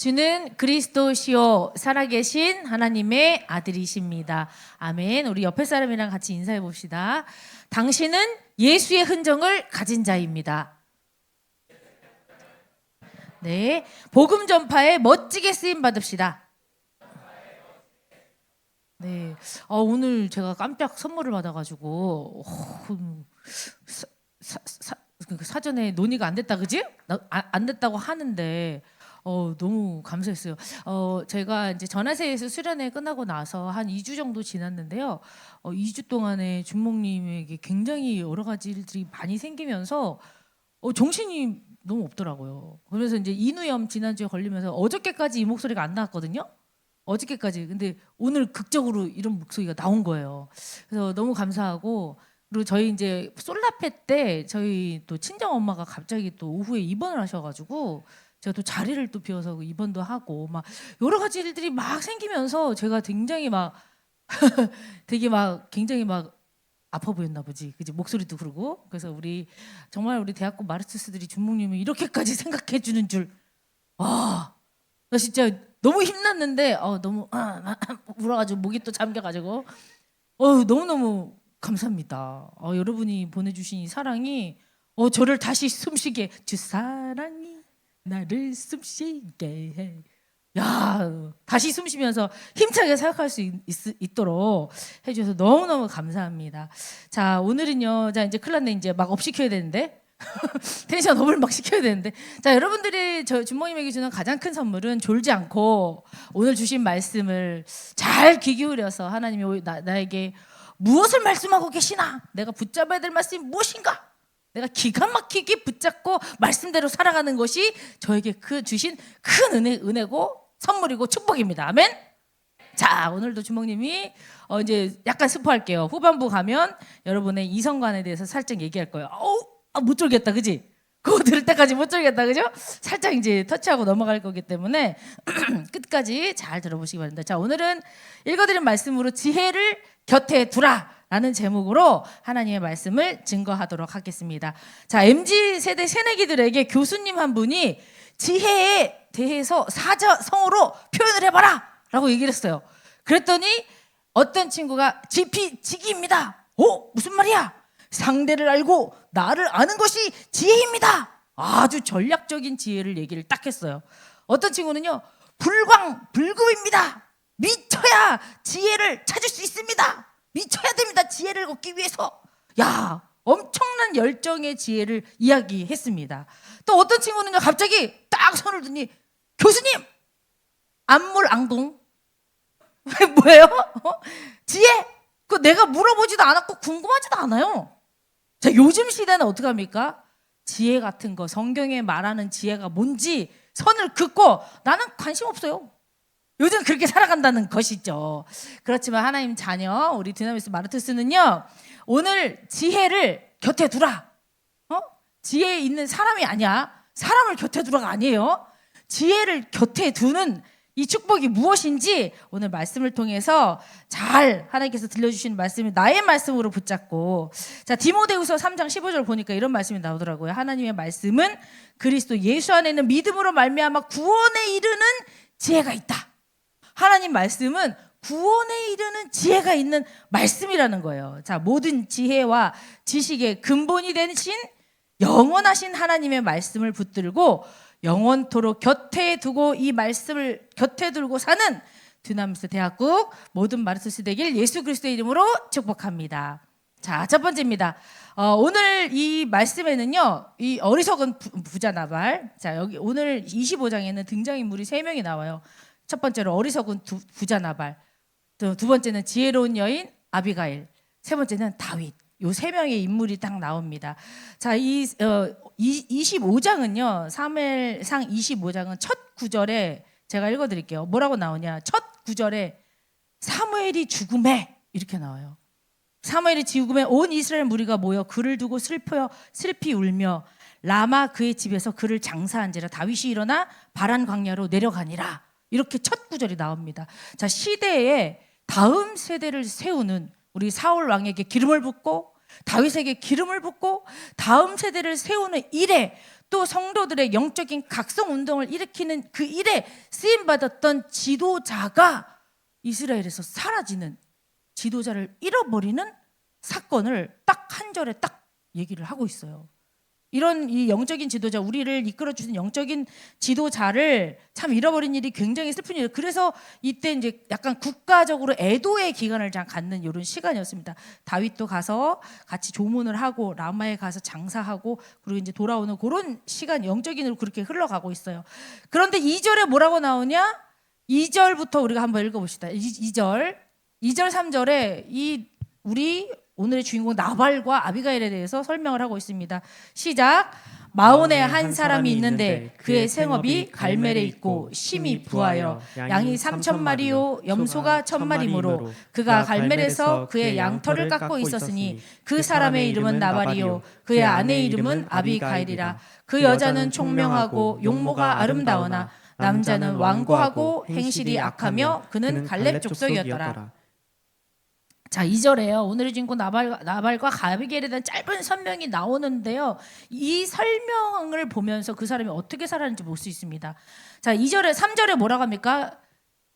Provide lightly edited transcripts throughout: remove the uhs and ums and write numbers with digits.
주는 그리스도시요 살아계신 하나님의 아들이십니다. 아멘. 우리 옆에 사람이랑 같이 인사해 봅시다. 당신은 예수의 흔적을 가진 자입니다. 네, 복음 전파에 멋지게 쓰임 받읍시다. 네, 오늘 제가 깜짝 선물을 받아가지고 사전에 논의가 안 됐다, 그지? 안 됐다고 하는데 너무 감사했어요. 제가 이제 전하세에서 수련회 끝나고 나서 한 2주 정도 지났는데요. 2주 동안에 준목님에게 굉장히 여러 가지 일들이 많이 생기면서 정신이 너무 없더라고요. 그래서 이제 인후염 지난주에 걸리면서 어저께까지 이 목소리가 안 나왔거든요. 어저께까지. 근데 오늘 극적으로 이런 목소리가 나온 거예요. 그래서 너무 감사하고, 그리고 저희 이제 솔라페 때 저희 또 친정 엄마가 갑자기 또 오후에 입원을 하셔가지고 제가 또 자리를 또 비워서 입원도 하고 막 여러 가지 일들이 막 생기면서 제가 굉장히 막 되게 막 굉장히 막 아파 보였나 보지, 그지? 목소리도 그러고. 그래서 정말 우리 대학교 마르투스들이 준목님을 이렇게까지 생각해 주는 줄, 나 진짜 너무 힘났는데 너무 울어가지고 목이 또 잠겨가지고 너무너무 감사합니다. 여러분이 보내주신 이 사랑이 저를 다시 숨쉬게, 주 사랑이 나를 숨쉬게 해. 야, 다시 숨쉬면서 힘차게 생각할 수 있도록 해주셔서 너무너무 감사합니다. 자, 오늘은요, 자, 이제 큰일 났네. 이제 막 업 시켜야 되는데. 텐션 업을 막 시켜야 되는데. 자, 여러분들이 저 준목님에게 주는 가장 큰 선물은 졸지 않고 오늘 주신 말씀을 잘 귀 기울여서 하나님이 나에게 무엇을 말씀하고 계시나? 내가 붙잡아야 될 말씀이 무엇인가? 내가 기가 막히게 붙잡고 말씀대로 살아가는 것이 저에게 주신 큰 은혜고 선물이고 축복입니다. 아멘. 자, 오늘도 주목님이 이제 약간 스포할게요. 후반부 가면 여러분의 이성관에 대해서 살짝 얘기할 거예요. 못 졸겠다, 그지? 그거 들을 때까지 못 졸겠다, 그죠? 살짝 이제 터치하고 넘어갈 거기 때문에 끝까지 잘 들어보시기 바랍니다. 자, 오늘은 읽어드린 말씀으로 지혜를 곁에 두라 라는 제목으로 하나님의 말씀을 증거하도록 하겠습니다. 자, MZ세대 새내기들에게 교수님 한 분이 지혜에 대해서 사자성어로 표현을 해봐라 라고 얘기를 했어요. 그랬더니 어떤 친구가 지피지기입니다. 무슨 말이야? 상대를 알고 나를 아는 것이 지혜입니다. 아주 전략적인 지혜를 얘기를 딱 했어요. 어떤 친구는요, 불광불급입니다. 미쳐야 지혜를 찾을 수 있습니다. 미쳐야 됩니다. 지혜를 얻기 위해서. 야, 엄청난 열정의 지혜를 이야기했습니다. 또 어떤 친구는요, 갑자기 딱 손을 드니, 교수님, 안물안궁. 뭐예요? 지혜? 그거 내가 물어보지도 않았고 궁금하지도 않아요. 자, 요즘 시대는 어떻게 합니까? 지혜 같은 거, 성경에 말하는 지혜가 뭔지 선을 긋고 나는 관심 없어요. 요즘 그렇게 살아간다는 것이죠. 그렇지만 하나님 자녀, 우리 드나미스 마르투스는요, 오늘 지혜를 곁에 두라. 지혜에 있는 사람이 아니야. 사람을 곁에 두라가 아니에요. 지혜를 곁에 두는 이 축복이 무엇인지 오늘 말씀을 통해서 잘 하나님께서 들려주시는 말씀이 나의 말씀으로 붙잡고, 자, 디모데후서 3장 15절 보니까 이런 말씀이 나오더라고요. 하나님의 말씀은 그리스도 예수 안에 있는 믿음으로 말미암아 구원에 이르는 지혜가 있다. 하나님 말씀은 구원에 이르는 지혜가 있는 말씀이라는 거예요. 자, 모든 지혜와 지식의 근본이 되신 영원하신 하나님의 말씀을 붙들고 영원토록 곁에 두고 이 말씀을 곁에 두고 사는 드나미스 대학국 모든 마르투스 되길 예수 그리스도의 이름으로 축복합니다. 자, 첫 번째입니다. 오늘 이 말씀에는요, 이 어리석은 부자 나발. 자, 여기 오늘 25장에는 등장인물이 3명이 나와요. 첫 번째로 어리석은 부자 나발, 두 번째는 지혜로운 여인 아비가일, 세 번째는 다윗. 요 3명의 인물이 딱 나옵니다. 자, 25장은요, 사무엘상 25장은 첫 구절에 제가 읽어드릴게요. 뭐라고 나오냐? 첫 구절에 사무엘이 죽음에 이렇게 나와요. 사무엘이 죽음에 온 이스라엘 무리가 모여 그를 두고 슬피 울며 라마 그의 집에서 그를 장사한지라 다윗이 일어나 바란 광야로 내려가니라. 이렇게 첫 구절이 나옵니다. 자, 시대에 다음 세대를 세우는 우리 사울 왕에게 기름을 붓고 다윗에게 기름을 붓고 다음 세대를 세우는 일에 또 성도들의 영적인 각성 운동을 일으키는 그 일에 쓰임 받았던 지도자가 이스라엘에서 사라지는, 지도자를 잃어버리는 사건을 딱 한 절에 딱 얘기를 하고 있어요. 이런 이 영적인 지도자, 우리를 이끌어주는 영적인 지도자를 참 잃어버린 일이 굉장히 슬픈 일이에요. 그래서 이때 이제 약간 국가적으로 애도의 기간을 좀 갖는 이런 시간이었습니다. 다윗도 가서 같이 조문을 하고 라마에 가서 장사하고 그리고 이제 돌아오는 그런 시간, 영적인으로 그렇게 흘러가고 있어요. 그런데 2절에 뭐라고 나오냐? 2절부터 우리가 한번 읽어봅시다. 2절, 3절에 이 우리 오늘의 주인공 나발과 아비가일에 대해서 설명을 하고 있습니다. 시작. 마온에 한 사람이 있는데 그의 생업이 갈멜에 있고 심이 부하여 양이 3,000마리요 염소가 1,000마리므로 그가 갈멜에서 그의 양털을 깎고 있었으니 그 사람의 이름은 나발이요 그의 아내의 이름은 아비가일이라. 그 여자는 총명하고 용모가 아름다우나 남자는 완고하고 행실이 악하며 그는 갈렙 족속이었더라. 자, 2절에요. 오늘의 주인공 나발과 아비게일에 대한 짧은 설명이 나오는데요. 이 설명을 보면서 그 사람이 어떻게 살았는지 볼 수 있습니다. 자, 2절에 3절에 뭐라고 합니까?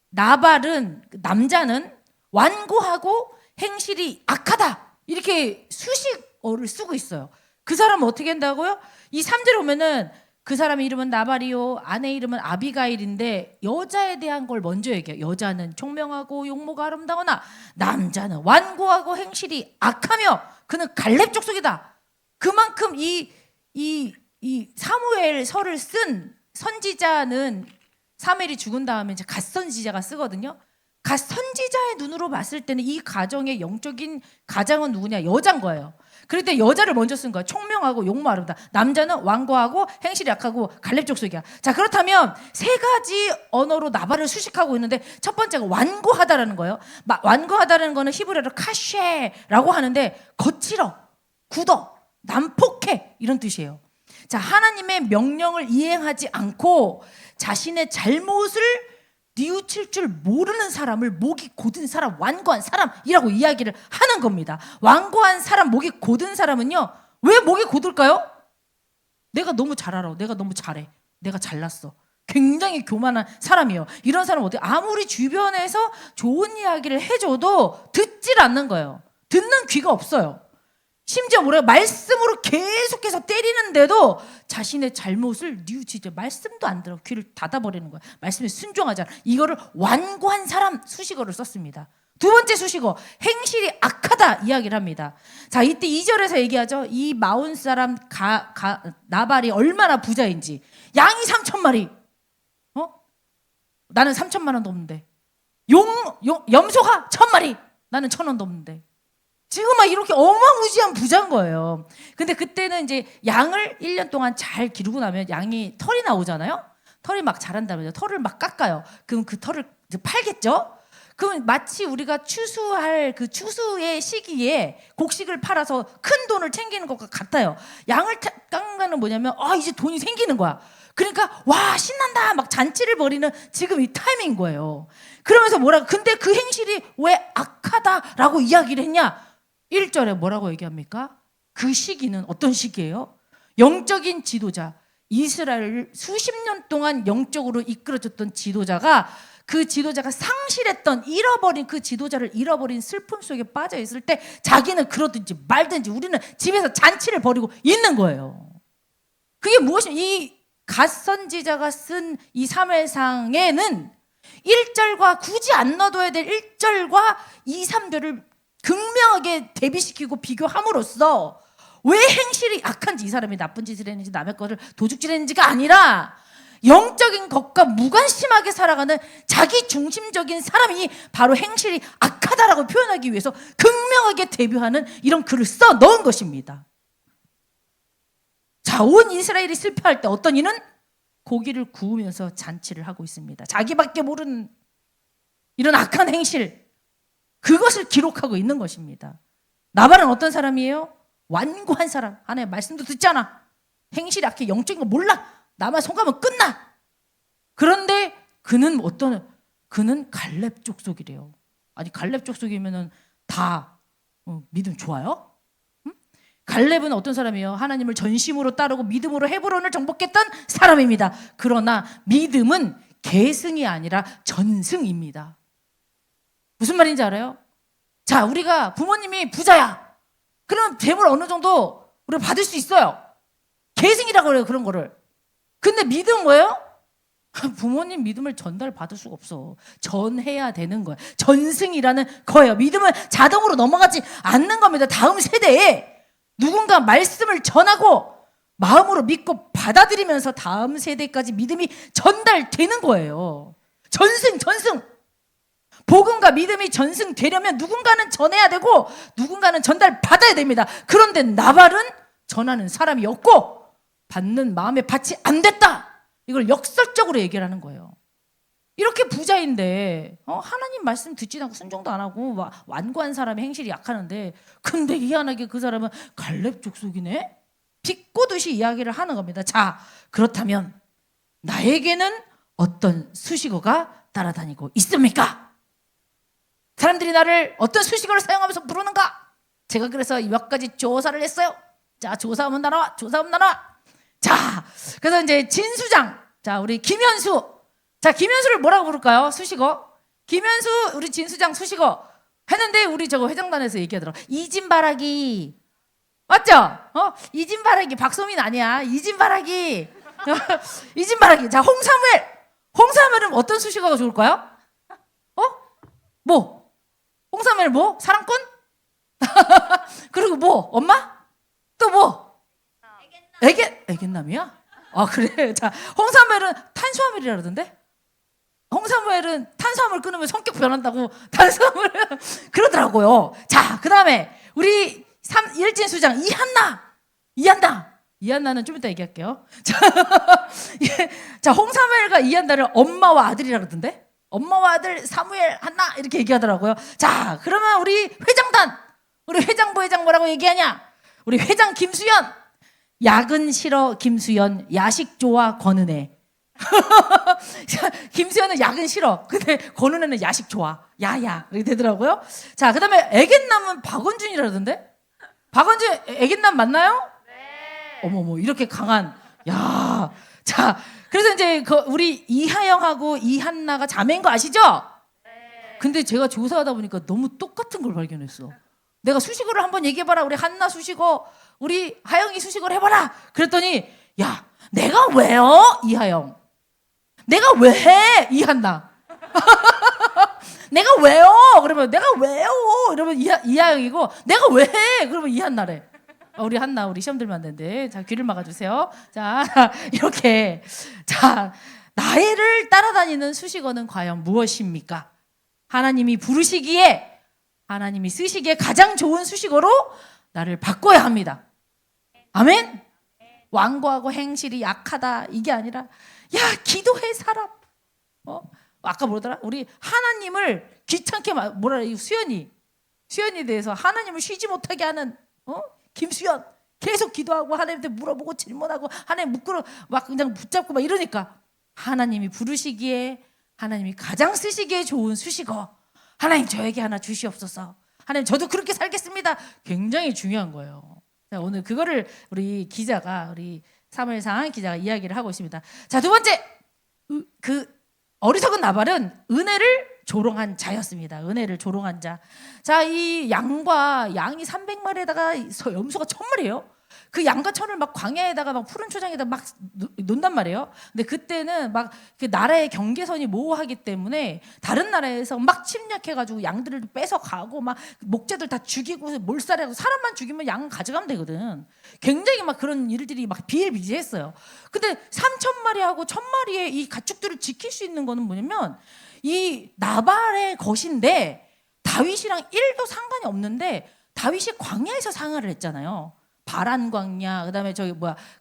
나발은, 남자는 완고하고 행실이 악하다. 이렇게 수식어를 쓰고 있어요. 그 사람은 어떻게 한다고요? 이 3절에 보면은 그 사람의 이름은 나발이요 아내 이름은 아비가일인데 여자에 대한 걸 먼저 얘기해요. 여자는 총명하고 용모가 아름다우나 남자는 완고하고 행실이 악하며 그는 갈렙 족속이다. 그만큼 이 사무엘서를 쓴 선지자는 사무엘이 죽은 다음에 이제 갓선지자가 쓰거든요. 갓선지자의 눈으로 봤을 때는 이 가정의 영적인 가장은 누구냐? 여자인 거예요. 그럴 때 여자를 먼저 쓴 거야. 총명하고 용모 아름다. 남자는 완고하고 행실이 약하고 갈렙 족속이야. 자, 그렇다면 세 가지 언어로 나발을 수식하고 있는데 첫 번째가 완고하다라는 거예요. 완고하다라는 거는 히브리어로 카쉐라고 하는데 거칠어, 굳어, 난폭해 이런 뜻이에요. 자, 하나님의 명령을 이행하지 않고 자신의 잘못을 뉘우칠 줄 모르는 사람을 목이 곧은 사람, 완고한 사람이라고 이야기를 하는 겁니다. 완고한 사람, 목이 곧은 사람은요, 왜 목이 곧을까요? 내가 너무 잘 알아. 내가 너무 잘해. 내가 잘났어. 굉장히 교만한 사람이에요. 이런 사람은 어떻게 아무리 주변에서 좋은 이야기를 해줘도 듣질 않는 거예요. 듣는 귀가 없어요. 심지어 뭐래요? 말씀으로 계속해서 때리는데도 자신의 잘못을 뉘우치죠. 말씀도 안 들어. 귀를 닫아버리는 거야. 말씀에 순종하지 않아. 이거를 완고한 사람 수식어를 썼습니다. 두 번째 수식어, 행실이 악하다 이야기를 합니다. 자, 이때 2절에서 얘기하죠. 이 마온 사람 나발이 얼마나 부자인지. 양이 3,000마리. 나는 3,000만 원도 없는데. 염소가 1,000마리. 나는 1,000원도 없는데. 지금 막 이렇게 어마무지한 부자인 거예요. 근데 그때는 이제 양을 1년 동안 잘 기르고 나면 양이 털이 나오잖아요. 털이 막 자란다면요. 털을 막 깎아요. 그럼 그 털을 이제 팔겠죠? 그럼 마치 우리가 추수할 그 추수의 시기에 곡식을 팔아서 큰 돈을 챙기는 것과 같아요. 양을 깎는 거는 뭐냐면 이제 돈이 생기는 거야. 그러니까 와 신난다 막 잔치를 벌이는 지금 이 타이밍인 거예요. 그러면서 근데 그 행실이 왜 악하다라고 이야기를 했냐? 1절에 뭐라고 얘기합니까? 그 시기는 어떤 시기예요? 영적인 지도자, 이스라엘을 수십 년 동안 영적으로 이끌어줬던 지도자가 그 지도자가 상실했던 잃어버린 그 지도자를 잃어버린 슬픔 속에 빠져 있을 때 자기는 그러든지 말든지 우리는 집에서 잔치를 벌이고 있는 거예요. 그게 무엇이냐? 이 갓선지자가 쓴 이 사무엘상에는 1절과 굳이 안 넣어둬야 될 1절과 2, 3절을 극명하게 대비시키고 비교함으로써 왜 행실이 악한지 이 사람이 나쁜 짓을 했는지 남의 것을 도둑질했는지가 아니라 영적인 것과 무관심하게 살아가는 자기 중심적인 사람이 바로 행실이 악하다라고 표현하기 위해서 극명하게 대비하는 이런 글을 써 넣은 것입니다. 자, 온 이스라엘이 실패할 때 어떤 이는 고기를 구우면서 잔치를 하고 있습니다. 자기밖에 모르는 이런 악한 행실, 그것을 기록하고 있는 것입니다. 나발은 어떤 사람이에요? 완고한 사람. 하나님의 말씀도 듣잖아. 행실이 악해. 영적인 거 몰라. 나만 손가면 끝나. 그런데 그는 그는 갈렙 족속이래요. 아니 갈렙 족속이면은 다 믿음 좋아요? 응? 갈렙은 어떤 사람이에요? 하나님을 전심으로 따르고 믿음으로 헤브론을 정복했던 사람입니다. 그러나 믿음은 계승이 아니라 전승입니다. 무슨 말인지 알아요? 자, 우리가 부모님이 부자야. 그럼 재물 어느 정도 우리가 받을 수 있어요. 계승이라고 그래요, 그런 거를. 근데 믿음 뭐예요? 부모님 믿음을 전달받을 수가 없어. 전해야 되는 거예요. 전승이라는 거예요. 믿음은 자동으로 넘어가지 않는 겁니다. 다음 세대에 누군가 말씀을 전하고 마음으로 믿고 받아들이면서 다음 세대까지 믿음이 전달되는 거예요. 전승. 복음과 믿음이 전승되려면 누군가는 전해야 되고 누군가는 전달받아야 됩니다. 그런데 나발은 전하는 사람이 없고 받는 마음에 받지 안 됐다. 이걸 역설적으로 얘기를 하는 거예요. 이렇게 부자인데 하나님 말씀 듣지 않고 순종도 안 하고 완고한 사람의 행실이 약하는데, 근데 희한하게 그 사람은 갈렙 족속이네? 비꼬듯이 이야기를 하는 겁니다. 자, 그렇다면 나에게는 어떤 수식어가 따라다니고 있습니까? 사람들이 나를 어떤 수식어를 사용하면서 부르는가? 제가 그래서 몇 가지 조사를 했어요. 자, 조사하면 나와. 자, 그래서 이제 진수장, 자, 우리 김현수. 자, 김현수를 뭐라고 부를까요? 수식어. 김현수, 우리 진수장 수식어 했는데 우리 저거 회장단에서 얘기하더라고. 이진바라기. 맞죠? 이진바라기. 박소민 아니야. 이진바라기. 이진바라기. 자, 홍사무엘은 어떤 수식어가 좋을까요? 뭐? 홍사무엘 뭐? 사랑꾼? 그리고 뭐? 엄마? 또 뭐? 애견남이야? 아, 그래. 자, 홍사무엘은 탄수화물이라 그러던데? 홍사무엘은 탄수화물 끊으면 성격 변한다고 탄수화물 그러더라고요. 자, 그 다음에 우리 일진수장 이한나는 좀 이따 얘기할게요. 자, 홍사무엘과 이한나를 엄마와 아들이라 그러던데? 엄마와 아들 사무엘, 한나 이렇게 얘기하더라고요. 자, 그러면 우리 회장단, 우리 회장 부회장 뭐라고 얘기하냐? 우리 회장 김수연, 야근 싫어 김수연, 야식 좋아 권은혜. 김수연은 야근 싫어. 근데 권은혜는 야식 좋아. 야야 이렇게 되더라고요. 자, 그다음에 애견남은 박원준이라 그러던데? 박원준 애견남 맞나요? 네. 어머머, 이렇게 강한. 야, 자, 그래서 이제 우리 이하영하고 이한나가 자매인 거 아시죠? 네. 근데 제가 조사하다 보니까 너무 똑같은 걸 발견했어. 내가 수식어를 한번 얘기해봐라. 우리 한나 수식어, 우리 하영이 수식어를 해봐라. 그랬더니 야, 내가 왜요? 이하영. 내가 왜 해? 이한나. 내가 왜요? 그러면 내가 왜요? 이러면 이하영이고, 내가 왜 해? 그러면 이한나래. 우리 한나, 우리 시험 들면 안 되는데. 자, 귀를 막아주세요. 자, 이렇게. 자, 나를 따라다니는 수식어는 과연 무엇입니까? 하나님이 부르시기에, 하나님이 쓰시기에 가장 좋은 수식어로 나를 바꿔야 합니다. 아멘? 완고하고 행실이 약하다 이게 아니라, 야, 기도해 사람. 아까 뭐더라? 우리 하나님을 귀찮게 뭐라 이 수연이에 대해서 하나님을 쉬지 못하게 하는 김수연, 계속 기도하고 하나님한테 물어보고 질문하고 하나님 묶으러 막 그냥 붙잡고 막 이러니까, 하나님이 부르시기에, 하나님이 가장 쓰시기에 좋은 수식어, 하나님 저에게 하나 주시옵소서. 하나님 저도 그렇게 살겠습니다. 굉장히 중요한 거예요. 자, 오늘 그거를 우리 사무엘상 기자가 이야기를 하고 있습니다. 자, 두 번째, 그 어리석은 나발은 은혜를 조롱한 자였습니다. 은혜를 조롱한 자. 자, 이 양이 300마리에다가 염소가 1000마리예요. 그 양과 천을 막 광야에다가 막 푸른 초장에다 막 논단 말이에요. 근데 그때는 막 그 나라의 경계선이 모호하기 때문에 다른 나라에서 막 침략해가지고 양들을 뺏어가고 막 목자들 다 죽이고 몰살하고, 사람만 죽이면 양 가져가면 되거든. 굉장히 막 그런 일들이 막 비일비재했어요. 근데 3000마리하고 1000마리의 이 가축들을 지킬 수 있는 거는 뭐냐면 이 나발의 것인데, 다윗이랑 1도 상관이 없는데 다윗이 광야에서 생활을 했잖아요. 바란 광야, 그다음에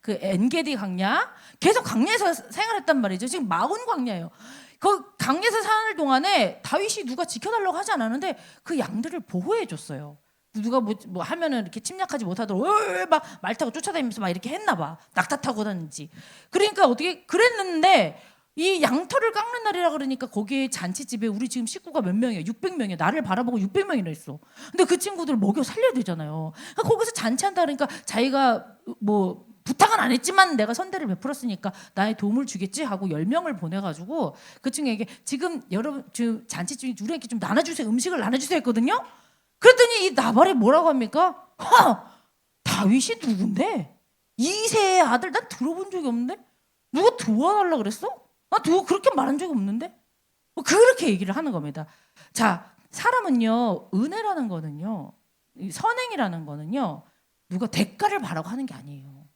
그 엔게디 광야, 계속 광야에서 생활했단 말이죠. 지금 마온 광야예요. 그 광야에서 사는 동안에 다윗이 누가 지켜달라고 하지 않았는데 그 양들을 보호해 줬어요. 누가 뭐 하면은 이렇게 침략하지 못하도록 막 말 타고 쫓아다니면서 막 이렇게 했나 봐. 낙타 타고 다니지. 그러니까 어떻게 그랬는데 이 양털을 깎는 날이라 그러니까 거기에 잔치집에 우리 지금 식구가 몇 명이야? 600명이야. 나를 바라보고 600명이나 있어. 근데 그 친구들 먹여 살려야 되잖아요. 그러니까 거기서 잔치한다 그러니까 자기가 뭐 부탁은 안 했지만 내가 선대를 베풀었으니까 나의 도움을 주겠지 하고 10명을 보내가지고 그 친구에게 지금 여러분 지금 잔치집이 우리에게 좀 나눠주세요. 음식을 나눠주세요 했거든요. 그랬더니 이 나발이 뭐라고 합니까? 다윗이 누군데? 이세의 아들 난 들어본 적이 없는데? 누가 도와달라 그랬어? 나 누가 그렇게 말한 적이 없는데? 그렇게 얘기를 하는 겁니다. 자, 사람은요, 은혜라는 거는요, 선행이라는 거는요, 누가 대가를 바라고 하는 게 아니에요.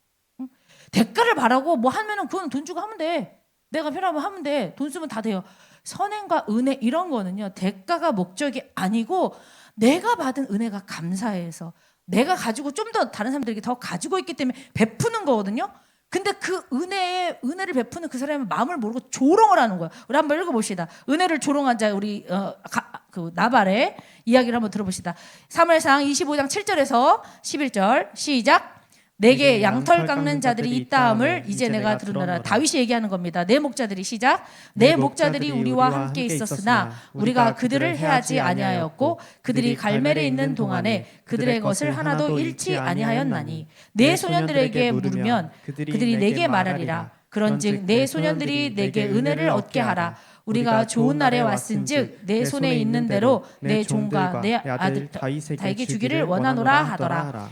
응? 대가를 바라고 뭐 하면은 그건 돈 주고 하면 돼. 내가 필요하면 하면 돼. 돈 쓰면 다 돼요. 선행과 은혜 이런 거는요, 대가가 목적이 아니고 내가 받은 은혜가 감사해서 내가 가지고 좀 더 다른 사람들에게 더 가지고 있기 때문에 베푸는 거거든요. 근데 그 은혜를 베푸는 그 사람의 마음을 모르고 조롱을 하는 거야. 우리 한번 읽어봅시다. 은혜를 조롱한 자 우리 그 나발의 이야기를 한번 들어봅시다. 사무엘상 25장 7절에서 11절 시작. 내게 양털 깎는 자들이 있다함을 이제 내가 들었노라. 다윗이 얘기하는 겁니다. 내 목자들이 시작. 내 목자들이 우리와 함께 있었으나 우리가 그들을 해하지 아니하였고 그들이 갈멜에 있는 동안에 그들의 것을 하나도 잃지 아니하였나니 내 소년들에게 물으면 그들이 내게 말하리라. 그런즉 내 소년들이 내게 은혜를 얻게 하라. 우리가 좋은 날에 왔은즉 내 손에 있는 대로 내 종과 내 아들 다윗에게 주기를 원하노라 하더라.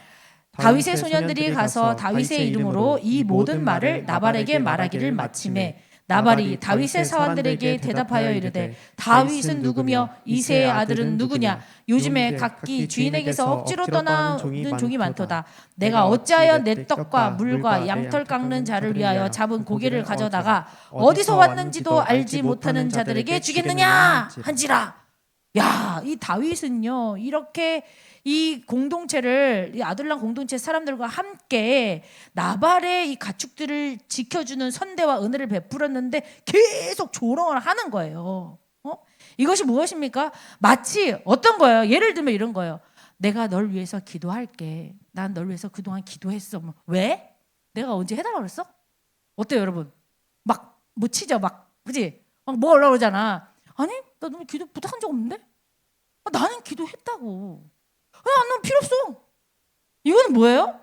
다윗의 소년들이 가서 다윗의 이름으로 이 모든 말을 나발에게 말하기를 마침에 나발이 다윗의 사원들에게 대답하여 이르되 다윗은 누구며 이새의 아들은 누구냐? 요즘에 각기 주인에게서 억지로 떠나는 종이 많도다. 내가 어찌하여 내 떡과 물과 양털 깎는 자를 위하여 잡은 고기를 가져다가 어디서 왔는지도 알지 못하는 자들에게 주겠느냐 한지라. 야, 이 다윗은요 이렇게 이 공동체를 이 아둘람 공동체 사람들과 함께 나발의 이 가축들을 지켜주는 선대와 은혜를 베풀었는데 계속 조롱을 하는 거예요. 이것이 무엇입니까? 마치 어떤 거예요? 예를 들면 이런 거예요. 내가 널 위해서 기도할게. 난 널 위해서 그동안 기도했어. 왜? 내가 언제 해달라고 그랬어? 어때요, 여러분? 막 뭐 치죠, 막 그지? 막 뭐라고 그러잖아. 아니, 나 너무 기도 부탁한 적 없는데? 나는 기도했다고. 넌 필요 없어. 이거는 뭐예요?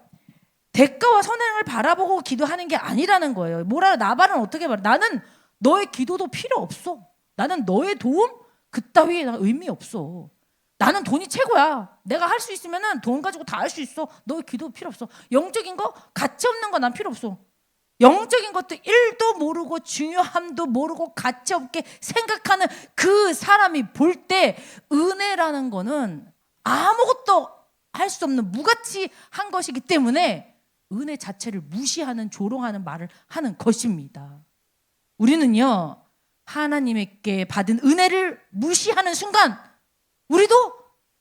대가와 선행을 바라보고 기도하는 게 아니라는 거예요. 나발은 어떻게 말해? 나는 너의 기도도 필요 없어. 나는 너의 도움 그따위 의미 없어. 나는 돈이 최고야. 내가 할 수 있으면은 돈 가지고 다 할 수 있어. 너의 기도 필요 없어. 영적인 거 가치 없는 거 난 필요 없어. 영적인 것도 1도 모르고 중요함도 모르고 가치 없게 생각하는 그 사람이 볼 때 은혜라는 거는 아무것도 할 수 없는 무가치한 것이기 때문에 은혜 자체를 무시하는 조롱하는 말을 하는 것입니다. 우리는요 하나님께 받은 은혜를 무시하는 순간 우리도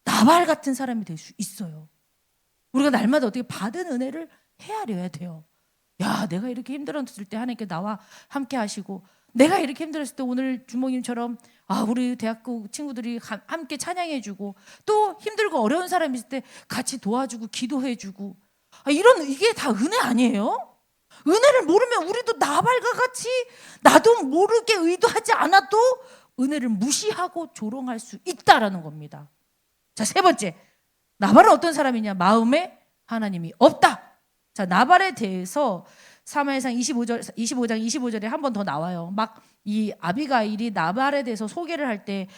나발 같은 사람이 될 수 있어요. 우리가 날마다 어떻게 받은 은혜를 헤아려야 돼요. 야, 내가 이렇게 힘들었을 때 하나님께 나와 함께 하시고 내가 이렇게 힘들었을 때 오늘 주목님처럼 우리 대학교 친구들이 함께 찬양해주고 또 힘들고 어려운 사람이 있을 때 같이 도와주고 기도해주고 이게 다 은혜 아니에요? 은혜를 모르면 우리도 나발과 같이 나도 모르게 의도하지 않아도 은혜를 무시하고 조롱할 수 있다라는 겁니다. 자, 세 번째, 나발은 어떤 사람이냐? 마음에 하나님이 없다. 자, 나발에 대해서 사무엘상 25장 25절에 한 번 더 나와요. 막 이 아비가일이 나발에 대해서 소개를 할 때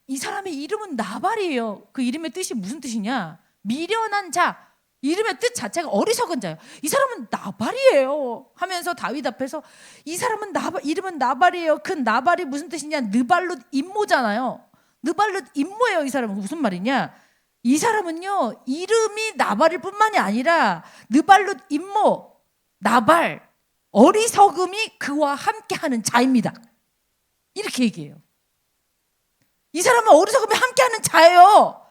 이 사람의 이름은 나발이에요. 그 이름의 뜻이 무슨 뜻이냐? 미련한 자. 이름의 뜻 자체가 어리석은 자예요. 이 사람은 나발이에요. 하면서 다윗 앞에서 이 사람은 이름은 나발이에요. 그 나발이 무슨 뜻이냐? 느발룻 임모잖아요. 느발룻 임모예요. 이 사람은 무슨 말이냐? 이 사람은요 이름이 나발일 뿐만이 아니라 느발룻 임모 나발 어리석음이 그와 함께하는 자입니다. 이렇게 얘기해요. 이 사람은 어리석음이 함께하는 자예요.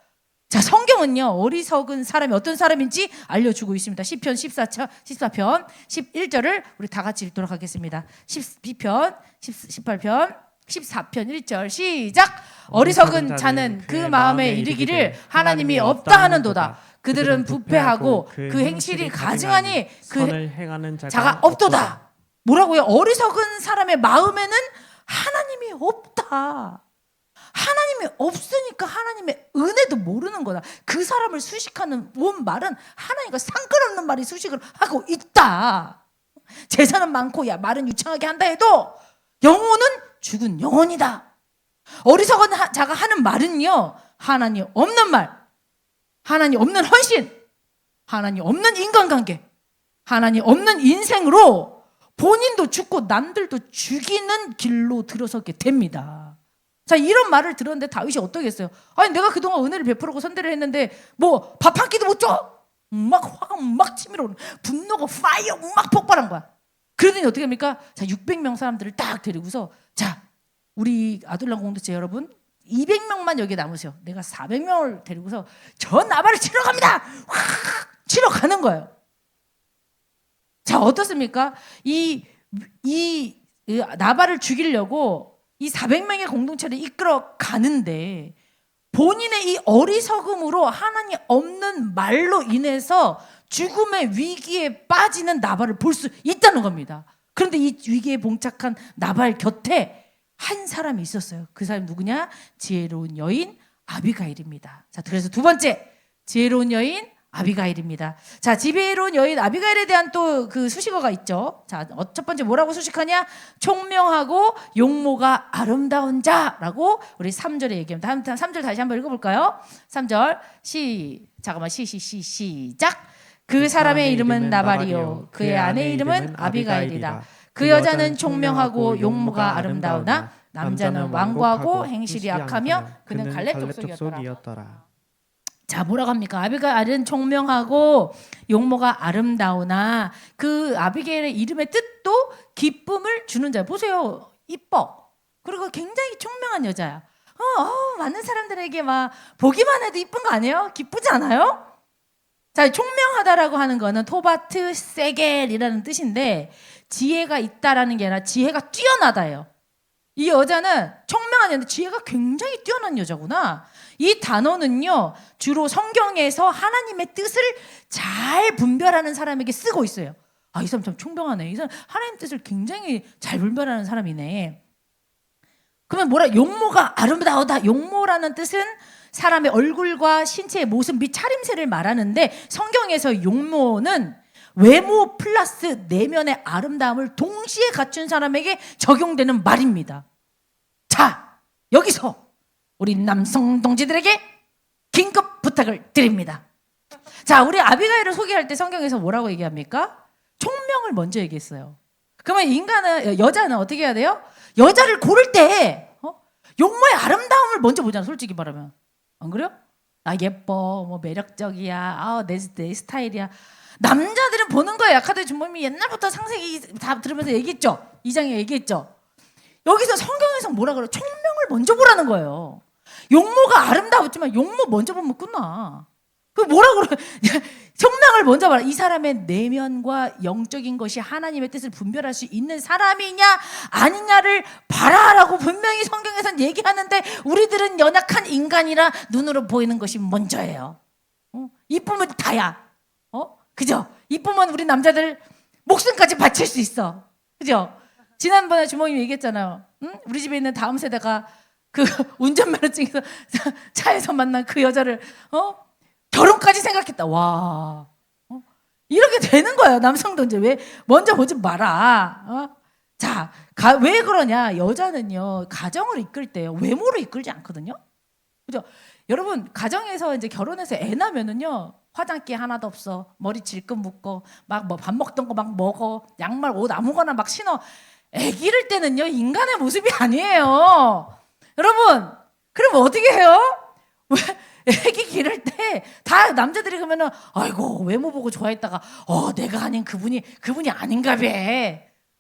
자, 성경은요 어리석은 사람이 어떤 사람인지 알려주고 있습니다. 시편 14편 11절을 우리 다 같이 읽도록 하겠습니다. 12편 18편 14편 1절 시작. 어리석은 자는 그 마음에 이르기를 하나님이 없다 하는도다. 그들은 부패하고 그 행실이 가증하니 그 자가 없도다. 뭐라고요? 어리석은 사람의 마음에는 하나님이 없다. 하나님이 없으니까 하나님의 은혜도 모르는 거다. 그 사람을 수식하는 온 말은 하나님과 상관없는 말이 수식을 하고 있다. 재산은 많고 야 말은 유창하게 한다 해도 영혼은 죽은 영혼이다. 어리석은 자가 하는 말은요, 하나님 없는 말, 하나님 없는 헌신, 하나님 없는 인간관계, 하나님 없는 인생으로 본인도 죽고 남들도 죽이는 길로 들어서게 됩니다. 자, 이런 말을 들었는데 다윗이 어떠겠어요? 아니 내가 그동안 은혜를 베풀고 선대를 했는데 뭐 밥 한 끼도 못 줘? 막 화가 막 치밀어 오는 분노가 파이어 막 폭발한 거야. 그러더니 어떻게 합니까? 자, 600명 사람들을 딱 데리고서 자, 우리 아둘람 공동체 여러분 200명만 여기 남으세요. 내가 400명을 데리고서 저 나발을 치러 갑니다. 확 치러 가는 거예요. 자, 어떻습니까? 이 나발을 죽이려고 이 400명의 공동체를 이끌어 가는데 본인의 이 어리석음으로 하나님 없는 말로 인해서 죽음의 위기에 빠지는 나발을 볼 수 있다는 겁니다. 그런데 이 위기에 봉착한 나발 곁에 한 사람이 있었어요. 그 사람이 누구냐? 지혜로운 여인 아비가일입니다. 자, 그래서 두 번째 지혜로운 여인 아비가일입니다. 자, 지혜로운 여인 아비가일에 대한 또 그 수식어가 있죠. 자, 첫 번째 뭐라고 수식하냐? 총명하고 용모가 아름다운 자라고 우리 3절에 얘기합니다. 3절 다시 한번 읽어볼까요? 3절 시작. 그 사람의 이름은 나발이요 그의 아내의 이름은 아비가일이다. 그 여자는 총명하고 용모가 아름다우나 남자는 완고하고 행실이 악하며 그는 갈렙 족속이었더라. 자, 뭐라고 합니까? 아비가일은 총명하고 용모가 아름다우나 그 아비가일의 이름의 뜻도 기쁨을 주는 자. 보세요, 이뻐. 그리고 굉장히 총명한 여자야. 많은 사람들에게 막 보기만 해도 이쁜 거 아니에요? 기쁘지 않아요? 자, 총명하다라고 하는 거는 토바트 세겔이라는 뜻인데 지혜가 있다라는 게 아니라 지혜가 뛰어나다예요. 이 여자는 총명한 여자인데 지혜가 굉장히 뛰어난 여자구나. 이 단어는요, 주로 성경에서 하나님의 뜻을 잘 분별하는 사람에게 쓰고 있어요. 아, 이 사람 참 총명하네. 이 사람 하나님 뜻을 굉장히 잘 분별하는 사람이네. 그러면 뭐라? 용모가 아름다우다. 용모라는 뜻은 사람의 얼굴과 신체의 모습 및 차림새를 말하는데 성경에서 용모는 외모 플러스 내면의 아름다움을 동시에 갖춘 사람에게 적용되는 말입니다. 자, 여기서 우리 남성 동지들에게 긴급 부탁을 드립니다. 자, 우리 아비가일을 소개할 때 성경에서 뭐라고 얘기합니까? 총명을 먼저 얘기했어요. 그러면 여자는 어떻게 해야 돼요? 여자를 고를 때 용모의 아름다움을 먼저 보잖아, 솔직히 말하면. 안 그래요? 아, 예뻐, 뭐 매력적이야, 내 스타일이야. 남자들은 보는 거에 약하다. 주범이 옛날부터 상세히 다 들으면서 얘기했죠. 2장에 얘기했죠. 여기서 성경에서 뭐라 그래요? 총명을 먼저 보라는 거예요. 용모가 아름다웠지만 용모 먼저 보면 끝나. 그 뭐라 그래? 총명을 먼저 봐라. 이 사람의 내면과 영적인 것이 하나님의 뜻을 분별할 수 있는 사람이냐 아니냐를 봐라라고 분명히 성경에서는 얘기하는데 우리들은 연약한 인간이라 눈으로 보이는 것이 먼저예요. 이쁘면 다야. 그죠? 이쁘면 우리 남자들 목숨까지 바칠 수 있어. 그죠? 지난번에 주모님이 얘기했잖아요. 응? 우리 집에 있는 다음 세대가 그 운전면허증에서 차에서 만난 그 여자를 결혼까지 생각했다. 와, 이렇게 되는 거예요. 남성도 이제 왜 먼저 보지 마라. 자, 왜 그러냐? 여자는요 가정을 이끌 때요 외모로 이끌지 않거든요. 그죠? 여러분 가정에서 이제 결혼해서 애 낳으면은요 화장기 하나도 없어. 머리 질끈 묶어. 막 뭐 밥 먹던 거 막 먹어. 양말 옷 아무거나 막 신어. 애 기를 때는요 인간의 모습이 아니에요. 여러분, 그럼 어떻게 해요? 왜 애기 기를 때 다 남자들이 그러면은 아이고 외모 보고 좋아했다가 내가 아닌 그분이 아닌가 봐.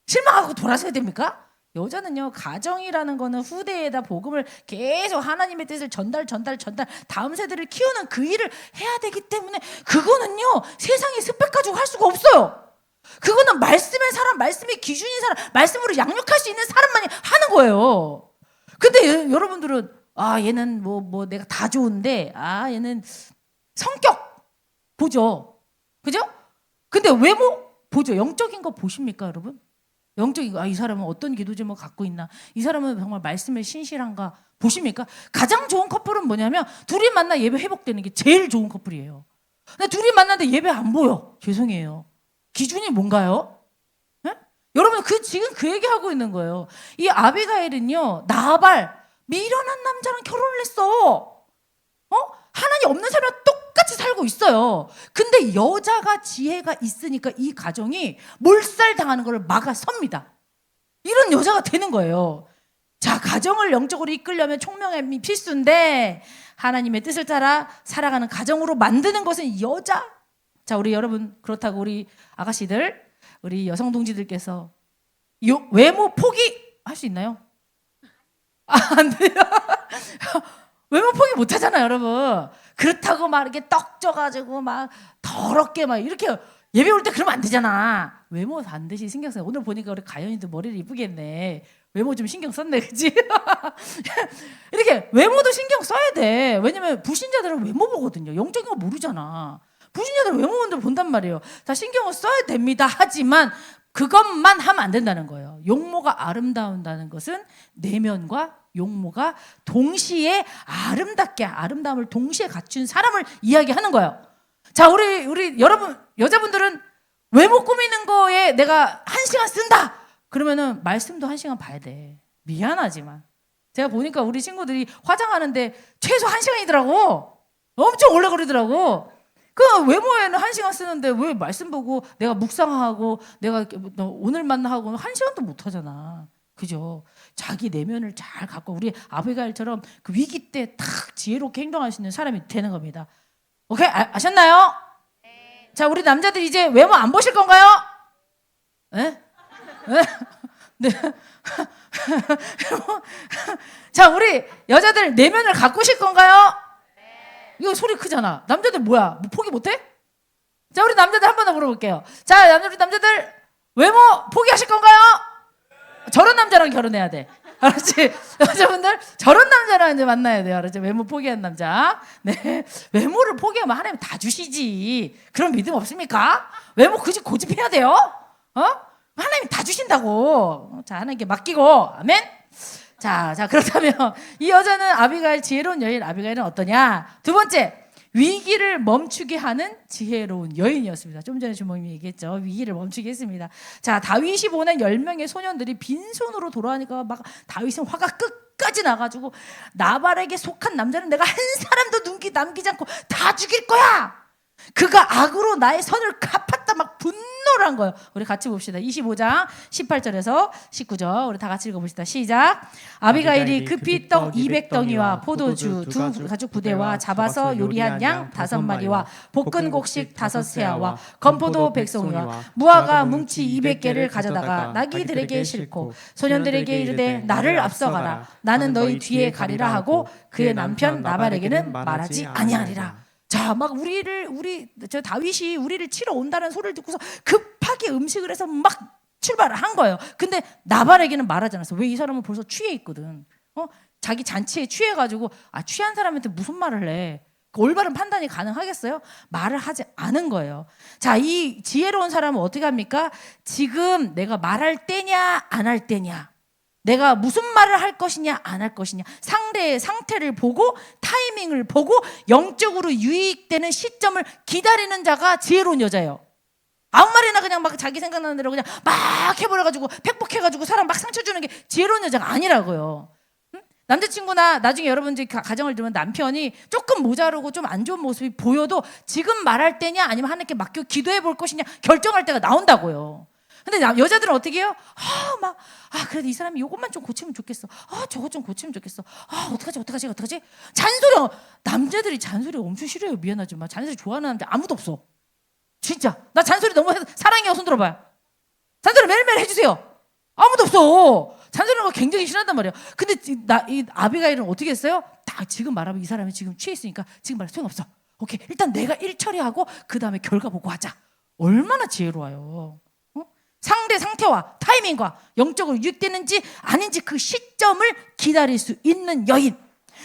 실망하고 돌아서야 됩니까? 여자는요 가정이라는 거는 후대에다 복음을 계속 하나님의 뜻을 전달 다음 세대를 키우는 그 일을 해야 되기 때문에 그거는요 세상에 스펙 가지고 할 수가 없어요. 그거는 말씀의 사람, 말씀의 기준인 사람, 말씀으로 양육할 수 있는 사람만이 하는 거예요. 근데 여러분들은 얘는 뭐 내가 다 좋은데 얘는 성격 보죠. 그죠? 근데 외모 보죠. 영적인 거 보십니까 여러분? 영적인 거. 이 사람은 어떤 기도 제목 갖고 있나? 이 사람은 정말 말씀에 신실한가? 보십니까? 가장 좋은 커플은 뭐냐면 둘이 만나 예배 회복되는 게 제일 좋은 커플이에요. 근데 둘이 만났는데 예배 안 보여. 죄송해요. 기준이 뭔가요? 에? 여러분 지금 그 얘기하고 있는 거예요. 이 아비가일은요, 나발 미련한 남자랑 결혼을 했어. 하나님 없는 사람이랑 똑같이 살고 있어요. 근데 여자가 지혜가 있으니까 이 가정이 몰살당하는 걸 막아섭니다. 이런 여자가 되는 거예요. 자, 가정을 영적으로 이끌려면 총명함이 필수인데 하나님의 뜻을 따라 살아가는 가정으로 만드는 것은 여자. 자, 우리 여러분, 그렇다고 우리 아가씨들, 우리 여성 동지들께서 외모 포기할 수 있나요? 안 돼요. 외모 포기 못 하잖아요, 여러분. 그렇다고 막 이렇게 떡져가지고 막 더럽게 막 이렇게 예배 올 때 그러면 안 되잖아. 외모 반드시 신경 써요. 오늘 보니까 우리 가연이도 머리를 이쁘게 했네. 외모 좀 신경 썼네, 그치? 이렇게 외모도 신경 써야 돼. 왜냐면 불신자들은 외모 보거든요. 영적인 거 모르잖아. 불신자들은 외모만 본단 말이에요. 다 신경을 써야 됩니다. 하지만 그것만 하면 안 된다는 거예요. 용모가 아름다운다는 것은 내면과 용모가 동시에 아름다움을 동시에 갖춘 사람을 이야기하는 거예요. 자, 우리 여러분 여자분들은 외모 꾸미는 거에 내가 1시간 쓴다. 그러면은 말씀도 1시간 봐야 돼. 미안하지만 제가 보니까 우리 친구들이 화장하는데 최소 1시간이더라고. 엄청 오래 걸리더라고. 그 외모에는 1시간 쓰는데 왜 말씀 보고 내가 묵상하고 내가 오늘만 하고 1시간도 못 하잖아. 그죠? 자기 내면을 잘 갖고 우리 아비가일처럼 그 위기 때 탁 지혜롭게 행동할 수 있는 사람이 되는 겁니다. 오케이? 아셨나요? 네. 자, 우리 남자들 이제 외모 안 보실 건가요? 네? 네. 자, 우리 여자들 내면을 가꾸실 건가요? 네. 이거 소리 크잖아. 남자들 뭐야? 뭐 포기 못해? 자, 우리 남자들 한 번 더 물어볼게요. 자, 우리 남자들 외모 포기하실 건가요? 저런 남자랑 결혼해야 돼. 알았지? 여자분들 저런 남자랑 이제 만나야 돼요. 알았지? 외모 포기한 남자. 네. 외모를 포기하면 하나님 다 주시지. 그런 믿음 없습니까? 외모 굳이 고집해야 돼요? 하나님 다 주신다고. 자, 하나님께 맡기고. 아멘. 자, 그렇다면 이 여자는 아비가일, 지혜로운 여인 아비가일은 어떠냐? 두 번째, 위기를 멈추게 하는 지혜로운 여인이었습니다. 좀 전에 주모님이 얘기했죠. 위기를 멈추게 했습니다. 자, 다윗이 보낸 10명의 소년들이 빈손으로 돌아가니까 막 다윗은 화가 끝까지 나가지고 나발에게 속한 남자는 내가 한 사람도 남기지 않고 다 죽일 거야. 그가 악으로 나의 선을 갚았다. 막 분노를 한 거예요. 우리 같이 봅시다. 25장 18절에서 19절 우리 다 같이 읽어봅시다. 시작. 아비가일이 급히 떡 200덩이와 포도주 두 가죽 부대와 잡아서 요리한 양 5마리와 볶은 곡식 5세아와 건포도 100송이와 무화과 뭉치 200개를 가져다가 나귀들에게 싣고 소년들에게 이르되 나를 앞서가라. 나는 너희 뒤에 가리라 하고 그의 남편 나발에게는 말하지 아니하리라. 자, 막 저 다윗이 우리를 치러 온다는 소리를 듣고서 급하게 음식을 해서 막 출발을 한 거예요. 근데 나발에게는 말하지 않았어. 왜? 이 사람은 벌써 취해 있거든. 자기 잔치에 취해가지고 취한 사람한테 무슨 말을 해? 올바른 판단이 가능하겠어요? 말을 하지 않은 거예요. 자, 이 지혜로운 사람은 어떻게 합니까? 지금 내가 말할 때냐 안 할 때냐, 내가 무슨 말을 할 것이냐 안 할 것이냐, 상대의 상태를 보고 타이밍을 보고 영적으로 유익되는 시점을 기다리는 자가 지혜로운 여자예요. 아무 말이나 그냥 막 자기 생각나는 대로 그냥 막 해버려가지고 팩폭해가지고 사람 막 상처 주는 게 지혜로운 여자가 아니라고요. 남자친구나 나중에 여러분들이 가정을 두면 남편이 조금 모자르고 좀 안 좋은 모습이 보여도 지금 말할 때냐 아니면 하나님께 맡겨 기도해 볼 것이냐 결정할 때가 나온다고요. 근데 여자들은 어떻게 해요? 그래도 이 사람이 이것만 좀 고치면 좋겠어. 저것 좀 고치면 좋겠어. 어떡하지? 잔소리. 남자들이 잔소리 엄청 싫어요. 미안하지만 잔소리 좋아하는 남자 아무도 없어. 진짜. 나 잔소리 너무 사랑해요. 손 들어봐요. 잔소리 매일매일 해주세요. 아무도 없어. 잔소리하는 거 굉장히 싫어한단 말이에요. 근데 이 아비가일은 어떻게 했어요? 다 지금 말하면 이 사람이 지금 취해 있으니까 지금 말해 소용없어. 오케이. 일단 내가 일 처리하고 그 다음에 결과 보고 하자. 얼마나 지혜로워요. 상대 상태와 타이밍과 영적으로 유익되는지 아닌지 그 시점을 기다릴 수 있는 여인.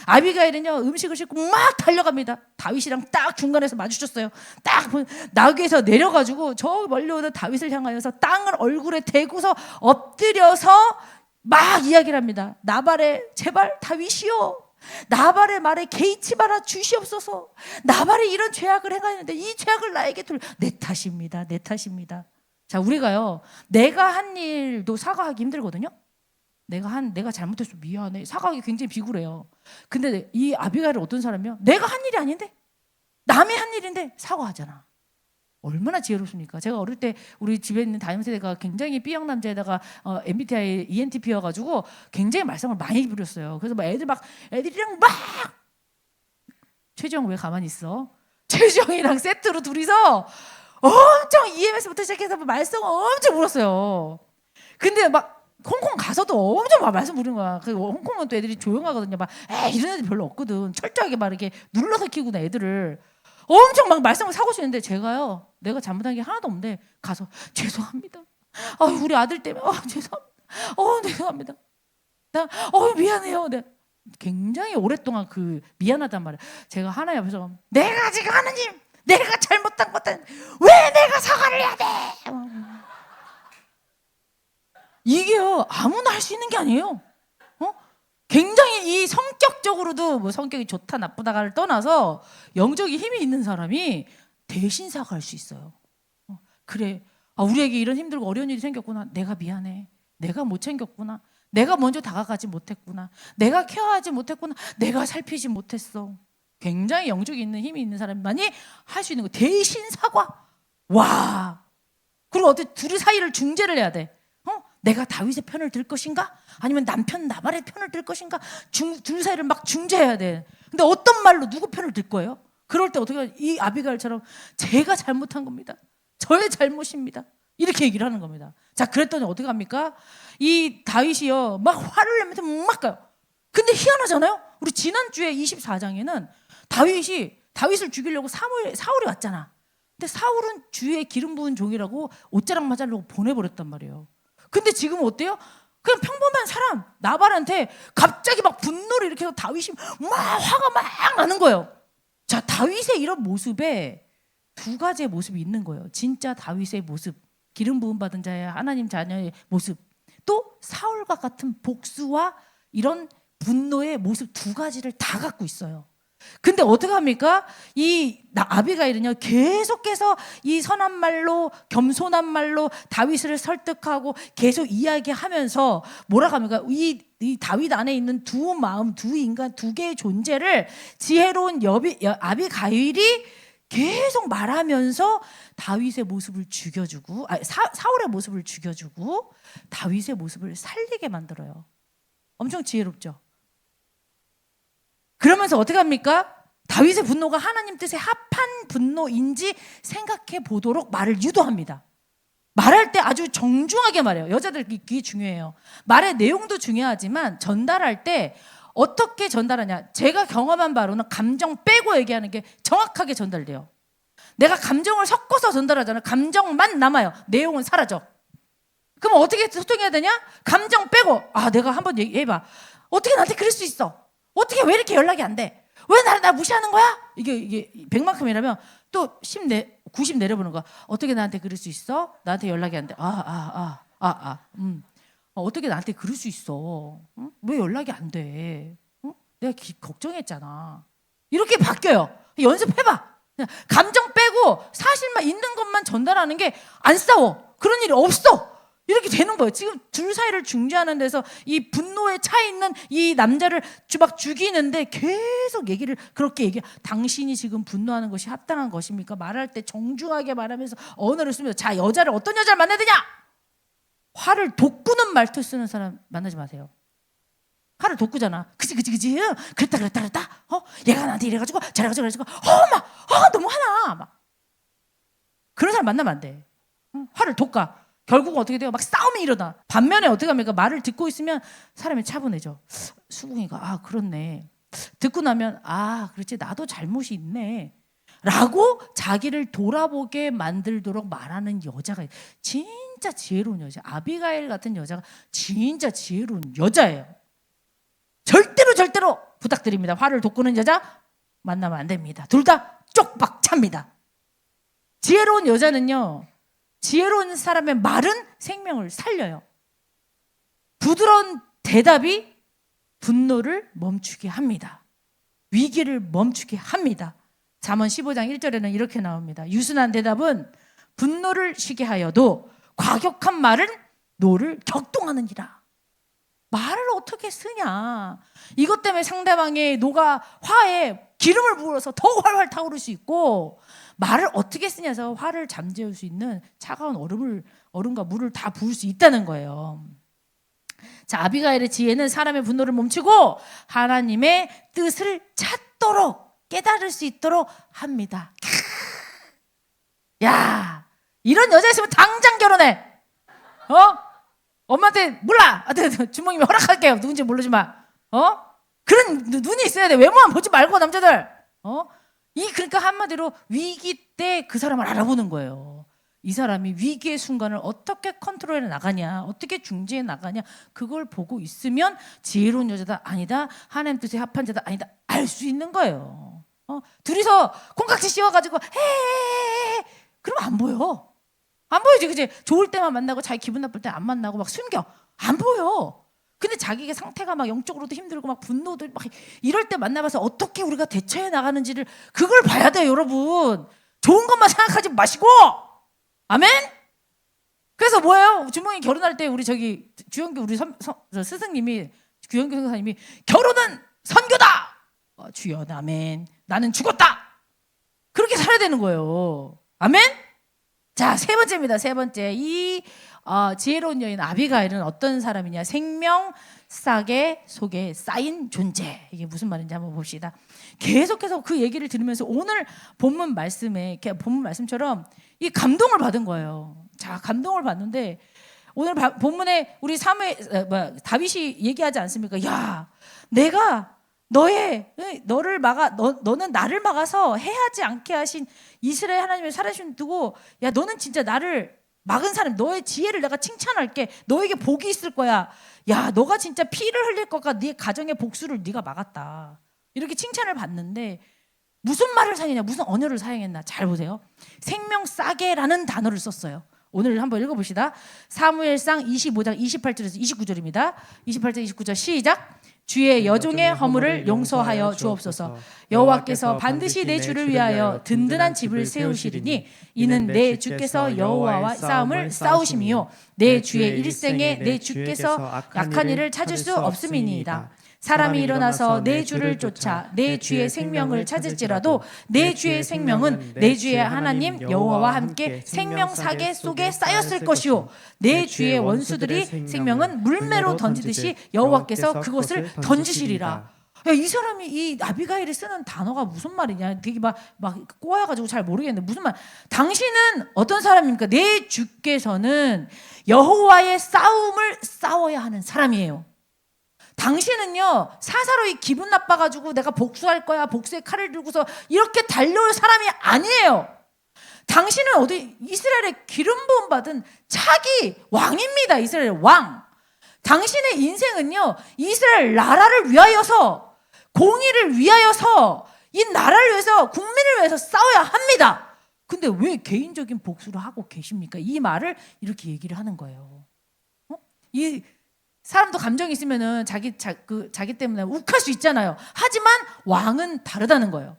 아비가일은요 음식을 싣고 막 달려갑니다. 다윗이랑 딱 중간에서 마주쳤어요. 딱 나귀에서 내려가지고 저 멀리 오는 다윗을 향하여서 땅을 얼굴에 대고서 엎드려서 막 이야기를 합니다. 나발에 제발 다윗이요, 나발의 말에 개의치 말아 주시옵소서. 나발이 이런 죄악을 행하였는데 이 죄악을 나에게 내 탓입니다. 내 탓입니다. 자, 우리가요 내가 한 일도 사과하기 힘들거든요. 내가 잘못했어 미안해 사과하기 굉장히 비굴해요. 근데 이 아비가일은 어떤 사람이요? 내가 한 일이 아닌데 남의 한 일인데 사과하잖아. 얼마나 지혜롭습니까? 제가 어릴 때 우리 집에 있는 다임세대가 굉장히 B형 남자에다가 MBTI ENTP여가지고 굉장히 말썽을 많이 부렸어요. 그래서 막 애들이랑 막 최지영 왜 가만히 있어? 최지영이랑 세트로 둘이서 엄청 EMS부터 시작해서 말썽을 엄청 부렸어요. 근데 막 홍콩 가서도 엄청 막 말씀 부르는 거야. 그 홍콩은 또 애들이 조용하거든요. 막 이런 애들 별로 없거든. 철저하게 막 이렇게 눌러서 키우는 애들을 엄청 막 말썽을 사고 싶는데 제가요 내가 잘못한 게 하나도 없는데 가서 죄송합니다. 우리 아들 때문에 죄송합니다. 죄송합니다. 나 미안해요. 네. 굉장히 오랫동안 그 미안하단 말이에요. 제가 하나님 앞에서 내가 지금 하나님 내가 잘못한 것은 왜 내가 사과를 해야 돼? 이게요 아무나 할 수 있는 게 아니에요. 굉장히 이 성격적으로도 뭐 성격이 좋다 나쁘다를 떠나서 영적인 힘이 있는 사람이 대신 사과할 수 있어요. 그래, 우리에게 이런 힘들고 어려운 일이 생겼구나. 내가 미안해. 내가 못 챙겼구나. 내가 먼저 다가가지 못했구나. 내가 케어하지 못했구나. 내가 살피지 못했어. 굉장히 영적이 있는 힘이 있는 사람만이 할 수 있는 거. 대신 사과. 와. 그리고 어떻게 둘이 사이를 중재를 해야 돼. 내가 다윗의 편을 들 것인가? 아니면 남편 나발의 편을 들 것인가? 둘 사이를 막 중재해야 돼. 근데 어떤 말로 누구 편을 들 거예요? 그럴 때 어떻게 이 아비가일처럼 제가 잘못한 겁니다. 저의 잘못입니다. 이렇게 얘기를 하는 겁니다. 자, 그랬더니 어떻게 합니까? 이 다윗이요 막 화를 내면서 막 가요. 근데 희한하잖아요. 우리 지난주에 24장에는 다윗을 죽이려고 사울이 왔잖아. 근데 사울은 주의 기름 부은 종이라고 옷자락 맞으려고 보내버렸단 말이에요. 근데 지금은 어때요? 그냥 평범한 사람 나발한테 갑자기 막 분노를 일으켜서 다윗이 막 화가 막 나는 거예요. 자, 다윗의 이런 모습에 두 가지의 모습이 있는 거예요. 진짜 다윗의 모습, 기름 부음 받은 자의 하나님 자녀의 모습, 또 사울과 같은 복수와 이런 분노의 모습 두 가지를 다 갖고 있어요. 근데 어떻게 합니까? 이 아비가일은요 계속해서 이 선한 말로 겸손한 말로 다윗을 설득하고 계속 이야기하면서 뭐라고 합니까? 이 다윗 안에 있는 두 마음, 두 인간, 두 개의 존재를 지혜로운 아비가일이 계속 말하면서 다윗의 모습을 죽여주고 사울의 모습을 죽여주고 다윗의 모습을 살리게 만들어요. 엄청 지혜롭죠? 그러면서 어떻게 합니까? 다윗의 분노가 하나님 뜻에 합한 분노인지 생각해 보도록 말을 유도합니다. 말할 때 아주 정중하게 말해요. 여자들 그게 중요해요. 말의 내용도 중요하지만 전달할 때 어떻게 전달하냐. 제가 경험한 바로는 감정 빼고 얘기하는 게 정확하게 전달돼요. 내가 감정을 섞어서 전달하잖아요. 감정만 남아요. 내용은 사라져. 그럼 어떻게 소통해야 되냐? 감정 빼고 내가 한번 얘기해봐. 어떻게 나한테 그럴 수 있어? 어떻게 왜 이렇게 연락이 안 돼? 왜 나 무시하는 거야? 이게 100만큼이라면 또 90 내려보는 거야. 어떻게 나한테 그럴 수 있어? 나한테 연락이 안 돼. 어떻게 나한테 그럴 수 있어? 응? 왜 연락이 안 돼? 응? 내가 걱정했잖아. 이렇게 바뀌어요. 연습해봐. 감정 빼고 사실만 있는 것만 전달하는 게 안 싸워. 그런 일이 없어. 이렇게 되는 거예요. 지금 둘 사이를 중재하는 데서 이 분노에 차 있는 이 남자를 막 죽이는데 계속 그렇게 당신이 지금 분노하는 것이 합당한 것입니까? 말할 때 정중하게 말하면서 언어를 쓰면서 자, 어떤 여자를 만나야 되냐? 화를 돋구는 말투 쓰는 사람 만나지 마세요. 화를 돋구잖아. 그치 그랬다 얘가 나한테 이래가지고 저래가지고 너무 화나 막 그런 사람 만나면 안 돼. 화를 돋가. 결국은 어떻게 돼요? 막 싸움이 일어나. 반면에 어떻게 합니까? 말을 듣고 있으면 사람이 차분해져. 수긍이가 그렇네. 듣고 나면 그렇지 나도 잘못이 있네 라고 자기를 돌아보게 만들도록 말하는 여자가 진짜 지혜로운 여자. 아비가일 같은 여자가 진짜 지혜로운 여자예요. 절대로 부탁드립니다. 화를 돋구는 여자 만나면 안 됩니다. 둘 다 쪽박 찹니다. 지혜로운 여자는요, 지혜로운 사람의 말은 생명을 살려요. 부드러운 대답이 분노를 멈추게 합니다. 위기를 멈추게 합니다. 잠언 15장 1절에는 이렇게 나옵니다. 유순한 대답은 분노를 쉬게 하여도 과격한 말은 노를 격동하느니라. 말을 어떻게 쓰냐. 이것 때문에 상대방의 노가 화에 기름을 부어서 더 활활 타오를 수 있고, 말을 어떻게 쓰냐서 화를 잠재울 수 있는 차가운 얼음과 물을 다 부을 수 있다는 거예요. 자, 아비가일의 지혜는 사람의 분노를 멈추고 하나님의 뜻을 찾도록 깨달을 수 있도록 합니다. 야, 이런 여자 있으면 당장 결혼해. 엄마한테 몰라. 주몽님이 허락할게요. 누군지 모르지만. 그런 눈이 있어야 돼. 외모만 보지 말고 남자들. 그러니까 한마디로 위기 때 그 사람을 알아보는 거예요. 이 사람이 위기의 순간을 어떻게 컨트롤해 나가냐, 어떻게 중재해 나가냐, 그걸 보고 있으면 지혜로운 여자다 아니다, 하나님 뜻에 합한 자다 아니다 알 수 있는 거예요. 둘이서 콩깍지 씌워가지고 헤 그러면 안 보여. 안 보이지, 그치? 좋을 때만 만나고 자기 기분 나쁠 때 안 만나고 막 숨겨. 안 보여. 근데 자기가 상태가 막 영적으로도 힘들고 막 분노도 막 이럴 때 만나봐서 어떻게 우리가 대처해 나가는지를 그걸 봐야 돼요, 여러분. 좋은 것만 생각하지 마시고. 아멘? 그래서 뭐예요? 주몽이 결혼할 때 우리 주영규 우리 스승님이, 주영규 선생님이 결혼은 선교다. 주여, 아멘. 나는 죽었다. 그렇게 살아야 되는 거예요. 아멘? 자, 세 번째입니다. 세 번째. 이 지혜로운 여인 아비가일은 어떤 사람이냐? 생명 싸개 속에 쌓인 존재. 이게 무슨 말인지 한번 봅시다. 계속해서 그 얘기를 들으면서 오늘 본문 말씀처럼 이 감동을 받은 거예요. 자, 감동을 받는데 오늘 본문에 우리 다윗이 얘기하지 않습니까? 야, 내가 너는 나를 막아서 해하지 않게 하신 이스라엘 하나님의 살아계신 두고, 야, 너는 진짜 나를 막은 사람, 너의 지혜를 내가 칭찬할게. 너에게 복이 있을 거야. 야, 너가 진짜 피를 흘릴 것과 네 가정의 복수를 네가 막았다. 이렇게 칭찬을 받는데 무슨 말을 사용했냐, 무슨 언어를 사용했나 잘 보세요. 생명 싸게라는 단어를 썼어요. 오늘 한번 읽어봅시다. 사무엘상 25장 28절에서 29절입니다. 28절 29절 시작. 주의 여종의 허물을 용서하여 주옵소서. 여호와께서 반드시 내 주를 위하여 든든한 집을 세우시리니 이는 내 주께서 여호와와 싸움을 싸우심이요 내 주의 일생에 내 주께서 약한 일을 찾을 수 없음이니이다. 사람이 일어나서 내 주를 쫓아 내 주의 생명을 찾을지라도 내 주의 생명은 내 주의 하나님 여호와와 함께 생명 사계 속에 쌓였을 것이요 내 주의 원수들이 생명은 물매로 던지듯이 여호와께서 그것을 던지시리라. 야, 이 사람이 이 아비가일이 쓰는 단어가 무슨 말이냐? 되게 막 꼬여가지고 잘 모르겠는데 무슨 말? 당신은 어떤 사람입니까? 내 주께서는 여호와의 싸움을 싸워야 하는 사람이에요. 당신은요, 사사로이 기분 나빠가지고 내가 복수할 거야, 복수의 칼을 들고서 이렇게 달려올 사람이 아니에요. 당신은 이스라엘의 기름 부음 받은 차기 왕입니다. 이스라엘 왕. 당신의 인생은요, 이스라엘 나라를 위하여서, 공의를 위하여서, 이 나라를 위해서, 국민을 위해서 싸워야 합니다. 근데 왜 개인적인 복수를 하고 계십니까? 이 말을 이렇게 얘기를 하는 거예요. 이 사람도 감정이 있으면은 자기 때문에 욱할 수 있잖아요. 하지만 왕은 다르다는 거예요.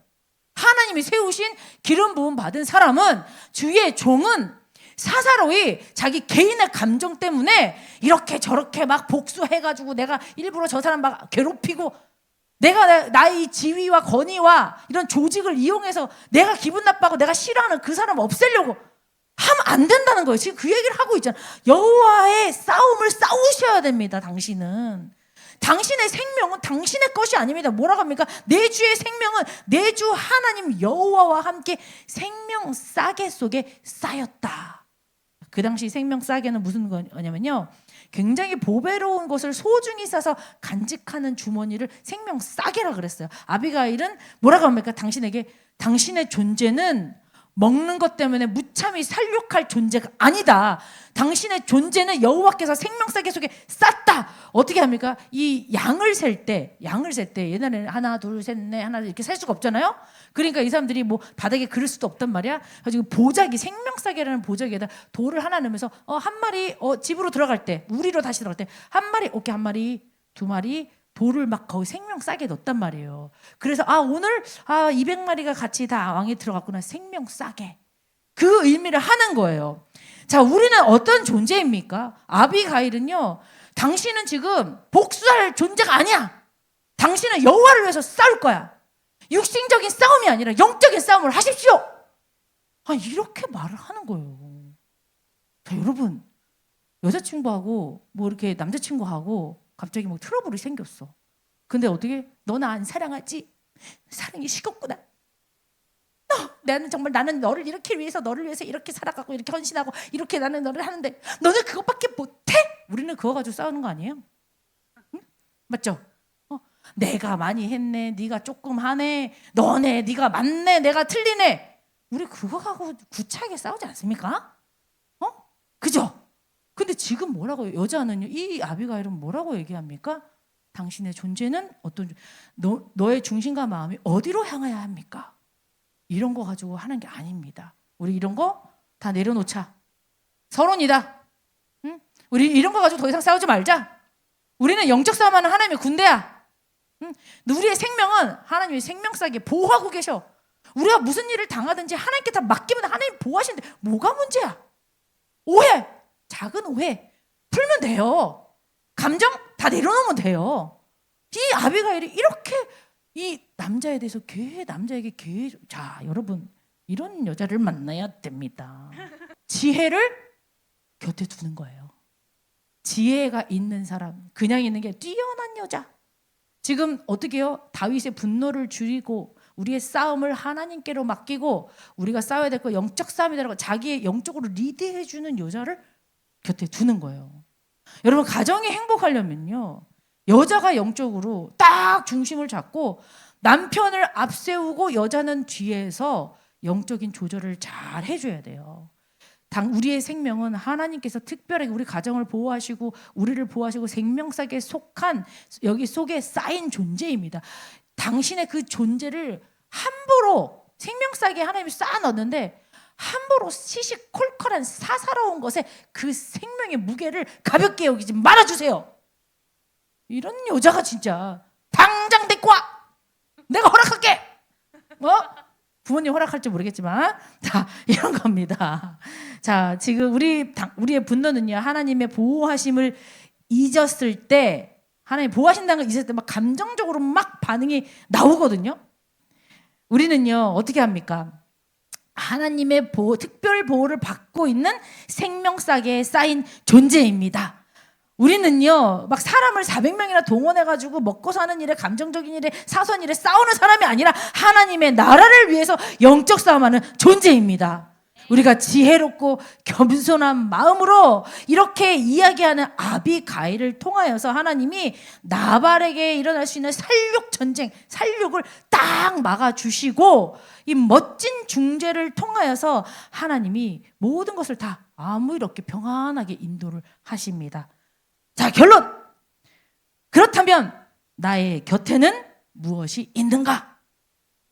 하나님이 세우신 기름 부음 받은 사람은, 주의 종은 사사로이 자기 개인의 감정 때문에 이렇게 저렇게 막 복수해가지고 내가 일부러 저 사람 막 괴롭히고 내가 나의 지위와 권위와 이런 조직을 이용해서 내가 기분 나빠하고 내가 싫어하는 그 사람 없애려고 하면 안 된다는 거예요. 지금 그 얘기를 하고 있잖아요. 여호와의 싸움을 싸우셔야 됩니다. 당신의 생명은 당신의 것이 아닙니다. 뭐라고 합니까? 내 주의 생명은 내 주 하나님 여호와와 함께 생명 싸개 속에 쌓였다. 그 당시 생명 싸개는 무슨 거냐면요, 굉장히 보배로운 것을 소중히 싸서 간직하는 주머니를 생명 싸개라 그랬어요. 아비가일은 뭐라고 합니까? 당신에게 당신의 존재는 먹는 것 때문에 무참히 살육할 존재가 아니다. 당신의 존재는 여호와께서 생명사계 속에 쌌다. 어떻게 합니까? 이 양을 셀 때 옛날에는 하나 둘 셋 넷 하나 이렇게 셀 수가 없잖아요. 그러니까 이 사람들이 뭐 바닥에 그릴 수도 없단 말이야. 그래서 보자기, 생명사계라는 보자기에다 돌을 하나 넣으면서 한 마리 집으로 들어갈 때, 우리로 다시 들어갈 때 한 마리, 오케이, 한 마리, 두 마리 돌을 막 거기 생명싸게 넣었단 말이에요. 그래서 오늘 200마리가 같이 다 왕에 들어갔구나. 생명싸게. 그 의미를 하는 거예요. 자, 우리는 어떤 존재입니까? 아비가일은요, 당신은 지금 복수할 존재가 아니야. 당신은 여호와를 위해서 싸울 거야. 육신적인 싸움이 아니라 영적인 싸움을 하십시오. 이렇게 말을 하는 거예요. 자, 여러분, 여자친구하고 뭐 이렇게 남자친구하고 갑자기 뭐 트러블이 생겼어. 근데 어떻게? 너 나 안 사랑하지? 사랑이 식었구나. 나는 너를 이렇게 위해서, 너를 위해서 이렇게 살아가고 이렇게 헌신하고 이렇게 나는 너를 하는데 너는 그것밖에 못해? 우리는 그거 가지고 싸우는 거 아니에요? 응? 맞죠? 내가 많이 했네, 네가 조금 하네, 네가 맞네, 내가 틀리네. 우리 그거 갖고 구차하게 싸우지 않습니까? 그죠? 근데 지금 뭐라고, 여자는요, 이 아비가일은 뭐라고 얘기합니까? 당신의 존재는 너의 중심과 마음이 어디로 향해야 합니까? 이런 거 가지고 하는 게 아닙니다. 우리 이런 거 다 내려놓자. 서론이다. 응? 우리 이런 거 가지고 더 이상 싸우지 말자. 우리는 영적 싸움하는 하나님의 군대야. 응? 우리의 생명은 하나님의 생명싸게 보호하고 계셔. 우리가 무슨 일을 당하든지 하나님께 다 맡기면 하나님 보호하시는데 뭐가 문제야? 오해, 작은 오해 풀면 돼요. 감정 다 내려놓으면 돼요. 이 아비가일이 이렇게 이 남자에 대해서 남자에게 자, 여러분, 이런 여자를 만나야 됩니다. 지혜를 곁에 두는 거예요. 지혜가 있는 사람, 그냥 있는 게 뛰어난 여자. 지금 어떻게 해요? 다윗의 분노를 줄이고 우리의 싸움을 하나님께로 맡기고 우리가 싸워야 될 거 영적 싸움이라고 자기의 영적으로 리드해주는 여자를 곁에 두는 거예요. 여러분, 가정이 행복하려면요, 여자가 영적으로 딱 중심을 잡고 남편을 앞세우고 여자는 뒤에서 영적인 조절을 잘 해줘야 돼요. 우리의 생명은 하나님께서 특별하게 우리 가정을 보호하시고 우리를 보호하시고 생명사계에 속한 여기 속에 쌓인 존재입니다. 당신의 그 존재를 함부로 생명사계에 하나님이 쌓아 넣었는데 함부로 시시콜콜한 사사로운 것에 그 생명의 무게를 가볍게 여기지 말아주세요. 이런 여자가 진짜 당장 데리고 와! 내가 허락할게! 부모님 허락할지 모르겠지만, 자, 이런 겁니다. 자, 지금 우리의 분노는요, 하나님의 보호하심을 잊었을 때, 하나님 보호하신다는 걸 잊었을 때 막 감정적으로 막 반응이 나오거든요. 우리는요, 어떻게 합니까? 하나님의 특별 보호를 받고 있는 생명싸개에 쌓인 존재입니다. 우리는요, 막 사람을 400명이나 동원해가지고 먹고 사는 일에, 감정적인 일에, 사소한 일에 싸우는 사람이 아니라 하나님의 나라를 위해서 영적 싸움하는 존재입니다. 우리가 지혜롭고 겸손한 마음으로 이렇게 이야기하는 아비가일을 통하여서 하나님이 나발에게 일어날 수 있는 살육 전쟁, 살육을 딱 막아주시고 이 멋진 중재를 통하여서 하나님이 모든 것을 다 아무렇게 평안하게 인도를 하십니다. 자, 결론! 그렇다면 나의 곁에는 무엇이 있는가?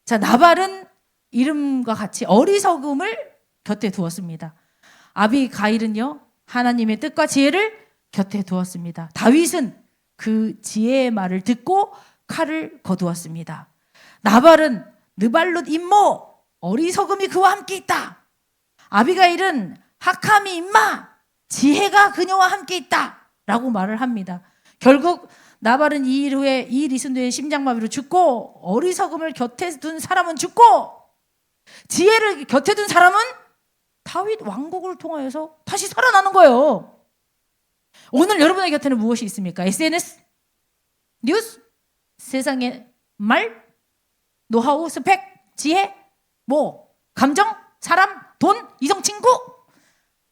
자, 나발은 이름과 같이 어리석음을 곁에 두었습니다. 아비가일은요, 하나님의 뜻과 지혜를 곁에 두었습니다. 다윗은 그 지혜의 말을 듣고 칼을 거두었습니다. 나발은 느발룻 임모, 어리석음이 그와 함께 있다. 아비가일은 학함이 임마, 지혜가 그녀와 함께 있다 라고 말을 합니다. 결국 나발은 이 일 있은 후에 심장마비로 죽고, 어리석음을 곁에 둔 사람은 죽고, 지혜를 곁에 둔 사람은 다윗 왕국을 통하여서 다시 살아나는 거예요. 오늘 여러분의 곁에는 무엇이 있습니까? SNS? 뉴스? 세상의 말? 노하우? 스펙? 지혜? 감정? 사람? 돈? 이성 친구?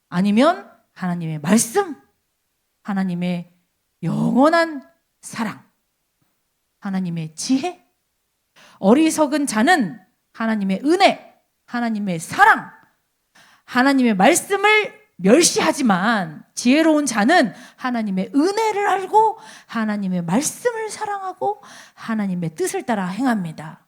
아니면 하나님의 말씀? 하나님의 영원한 사랑? 하나님의 지혜? 어리석은 자는 하나님의 은혜, 하나님의 사랑, 하나님의 말씀을 멸시하지만 지혜로운 자는 하나님의 은혜를 알고 하나님의 말씀을 사랑하고 하나님의 뜻을 따라 행합니다.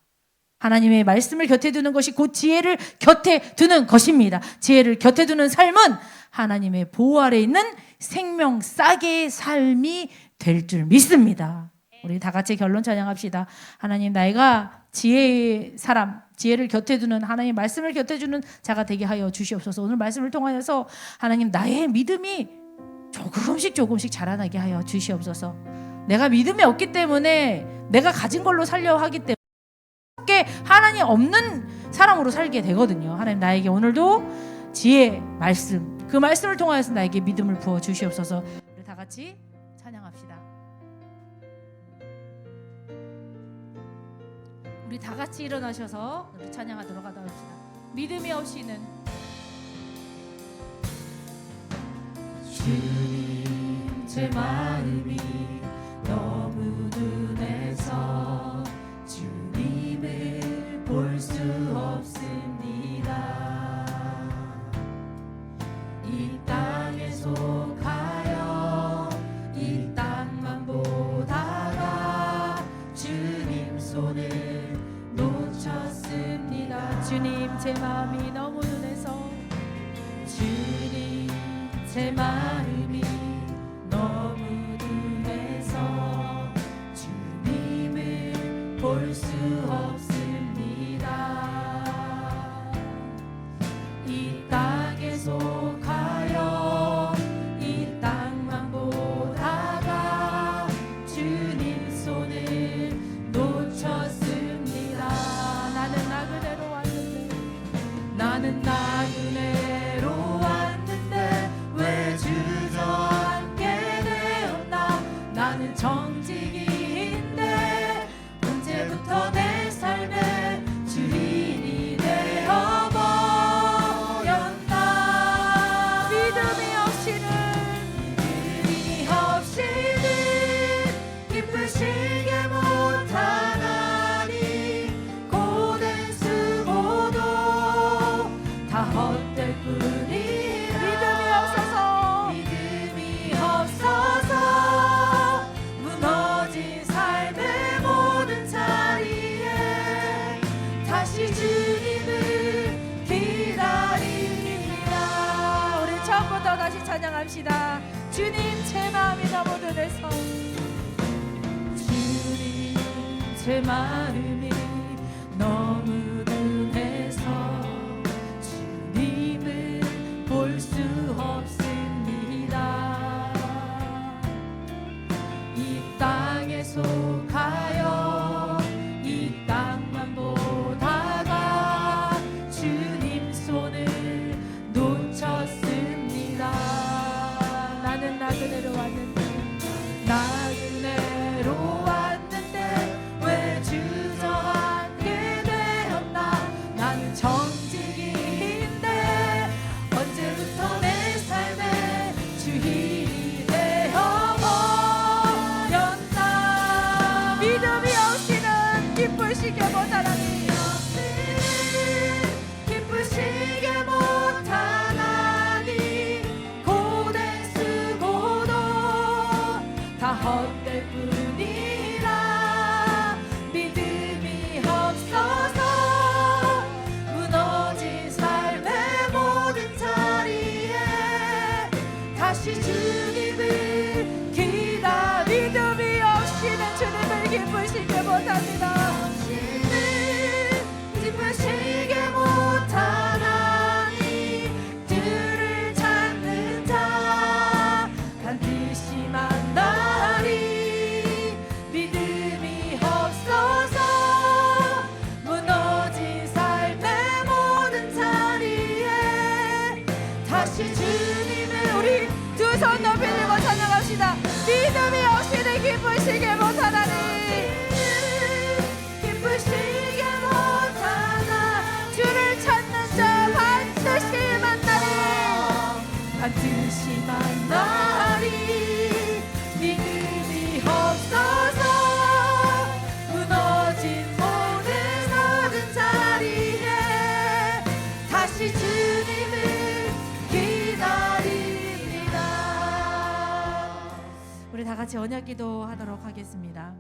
하나님의 말씀을 곁에 두는 것이 곧 지혜를 곁에 두는 것입니다. 지혜를 곁에 두는 삶은 하나님의 보호 아래 있는 생명 싸개의 삶이 될 줄 믿습니다. 우리 다 같이 결론 찬양합시다. 하나님, 나이가 지혜의 사람, 지혜를 곁에 두는, 하나님 말씀을 곁에 주는 자가 되게 하여 주시옵소서. 오늘 말씀을 통하여서 하나님, 나의 믿음이 조금씩 자라나게 하여 주시옵소서. 내가 믿음이 없기 때문에 내가 가진 걸로 살려 하기 때문에 하나님 없는 사람으로 살게 되거든요. 하나님, 나에게 오늘도 지혜 말씀, 그 말씀을 통하여서 나에게 믿음을 부어 주시옵소서. 우리 다 같이 찬양합시다. 우리 다 같이 일어나셔서 우리 찬양하도록 하다 합시다. 믿음이 없이는 주님, 제 마음이 너무 둔해서 주님을 볼 수 없습니다. 이 땅에 속하여 이 땅만 보다가 주님 손을 놓쳤습니다. 주님, 제 마음이 너무 둔해서 주님, 제 마음이 너무 둔해서 주님을 볼 수 없습니다. 이 땅에 속하여 이 땅만 보다가 주님 손을 놓쳤습니다. 나는 나그네로 왔는데, 나는 나그네로 왔는데 왜 주저앉게 되었나. 나는 정직인데 언제부터 내 삶의 주인이 되어버렸나. 믿음이 없이는 기쁘시게 못하나니 고된 수고도 다 헛될 뿐이라. 믿음이 없어서 무너진 삶의 모든 자리에 다시 주님을 기다립니다. 우리 처음부터 다시 찬양합시다. 주님, 제 마음이 너무 둔해서 주님, 제 마음이 너무 둔해서 주님을 볼 수 없습니다. 이 땅에 속하여 이 땅만 보다가 주님 손을 놓쳤습니다. 나는 나그네로 왔는데, 나그네로 왔는데 왜 주저앉게 되었나. 나는 정직인데 언제부터 내 삶의 주인이 되어버렸나. 믿음이 없이는 기쁘시게 못하나니, 기쁘시게 못하나니 고된 수고도 다 헛될 뿐이라. 믿음이 없어서 무너진 삶의 모든 자리에 다시 주님을 기다. 믿음이 없이는 주님을 기쁘시게 못합니다. 기쁘시게 못하나니 주를 찾는 자 반드시 만나리. 믿음이 없어서 무너진 삶의 모든 자리에 다시 주님을, 우리 두 손 높이 들고 찬양합시다. 믿음이 없이는 기쁘시게 못하나니 저녁 기도하도록 하겠습니다.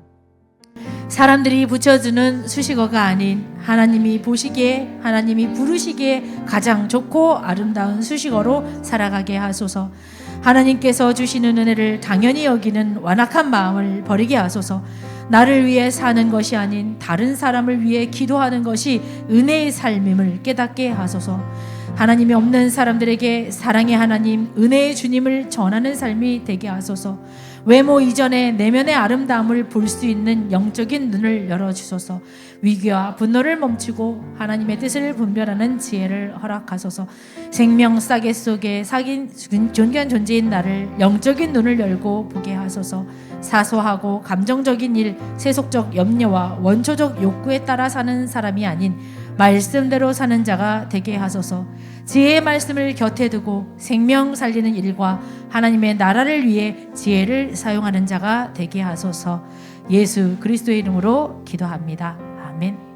사람들이 붙여주는 수식어가 아닌 하나님이 보시기에, 하나님이 부르시기에 가장 좋고 아름다운 수식어로 살아가게 하소서. 하나님께서 주시는 은혜를 당연히 여기는 완악한 마음을 버리게 하소서. 나를 위해 사는 것이 아닌 다른 사람을 위해 기도하는 것이 은혜의 삶임을 깨닫게 하소서. 하나님이 없는 사람들에게 사랑의 하나님, 은혜의 주님을 전하는 삶이 되게 하소서. 외모 이전에 내면의 아름다움을 볼 수 있는 영적인 눈을 열어주소서. 위기와 분노를 멈추고 하나님의 뜻을 분별하는 지혜를 허락하소서. 생명 싸개 속에 사긴 존귀한 존재인 나를 영적인 눈을 열고 보게 하소서. 사소하고 감정적인 일, 세속적 염려와 원초적 욕구에 따라 사는 사람이 아닌 말씀대로 사는 자가 되게 하소서. 지혜의 말씀을 곁에 두고 생명 살리는 일과 하나님의 나라를 위해 지혜를 사용하는 자가 되게 하소서. 예수 그리스도의 이름으로 기도합니다. 아멘.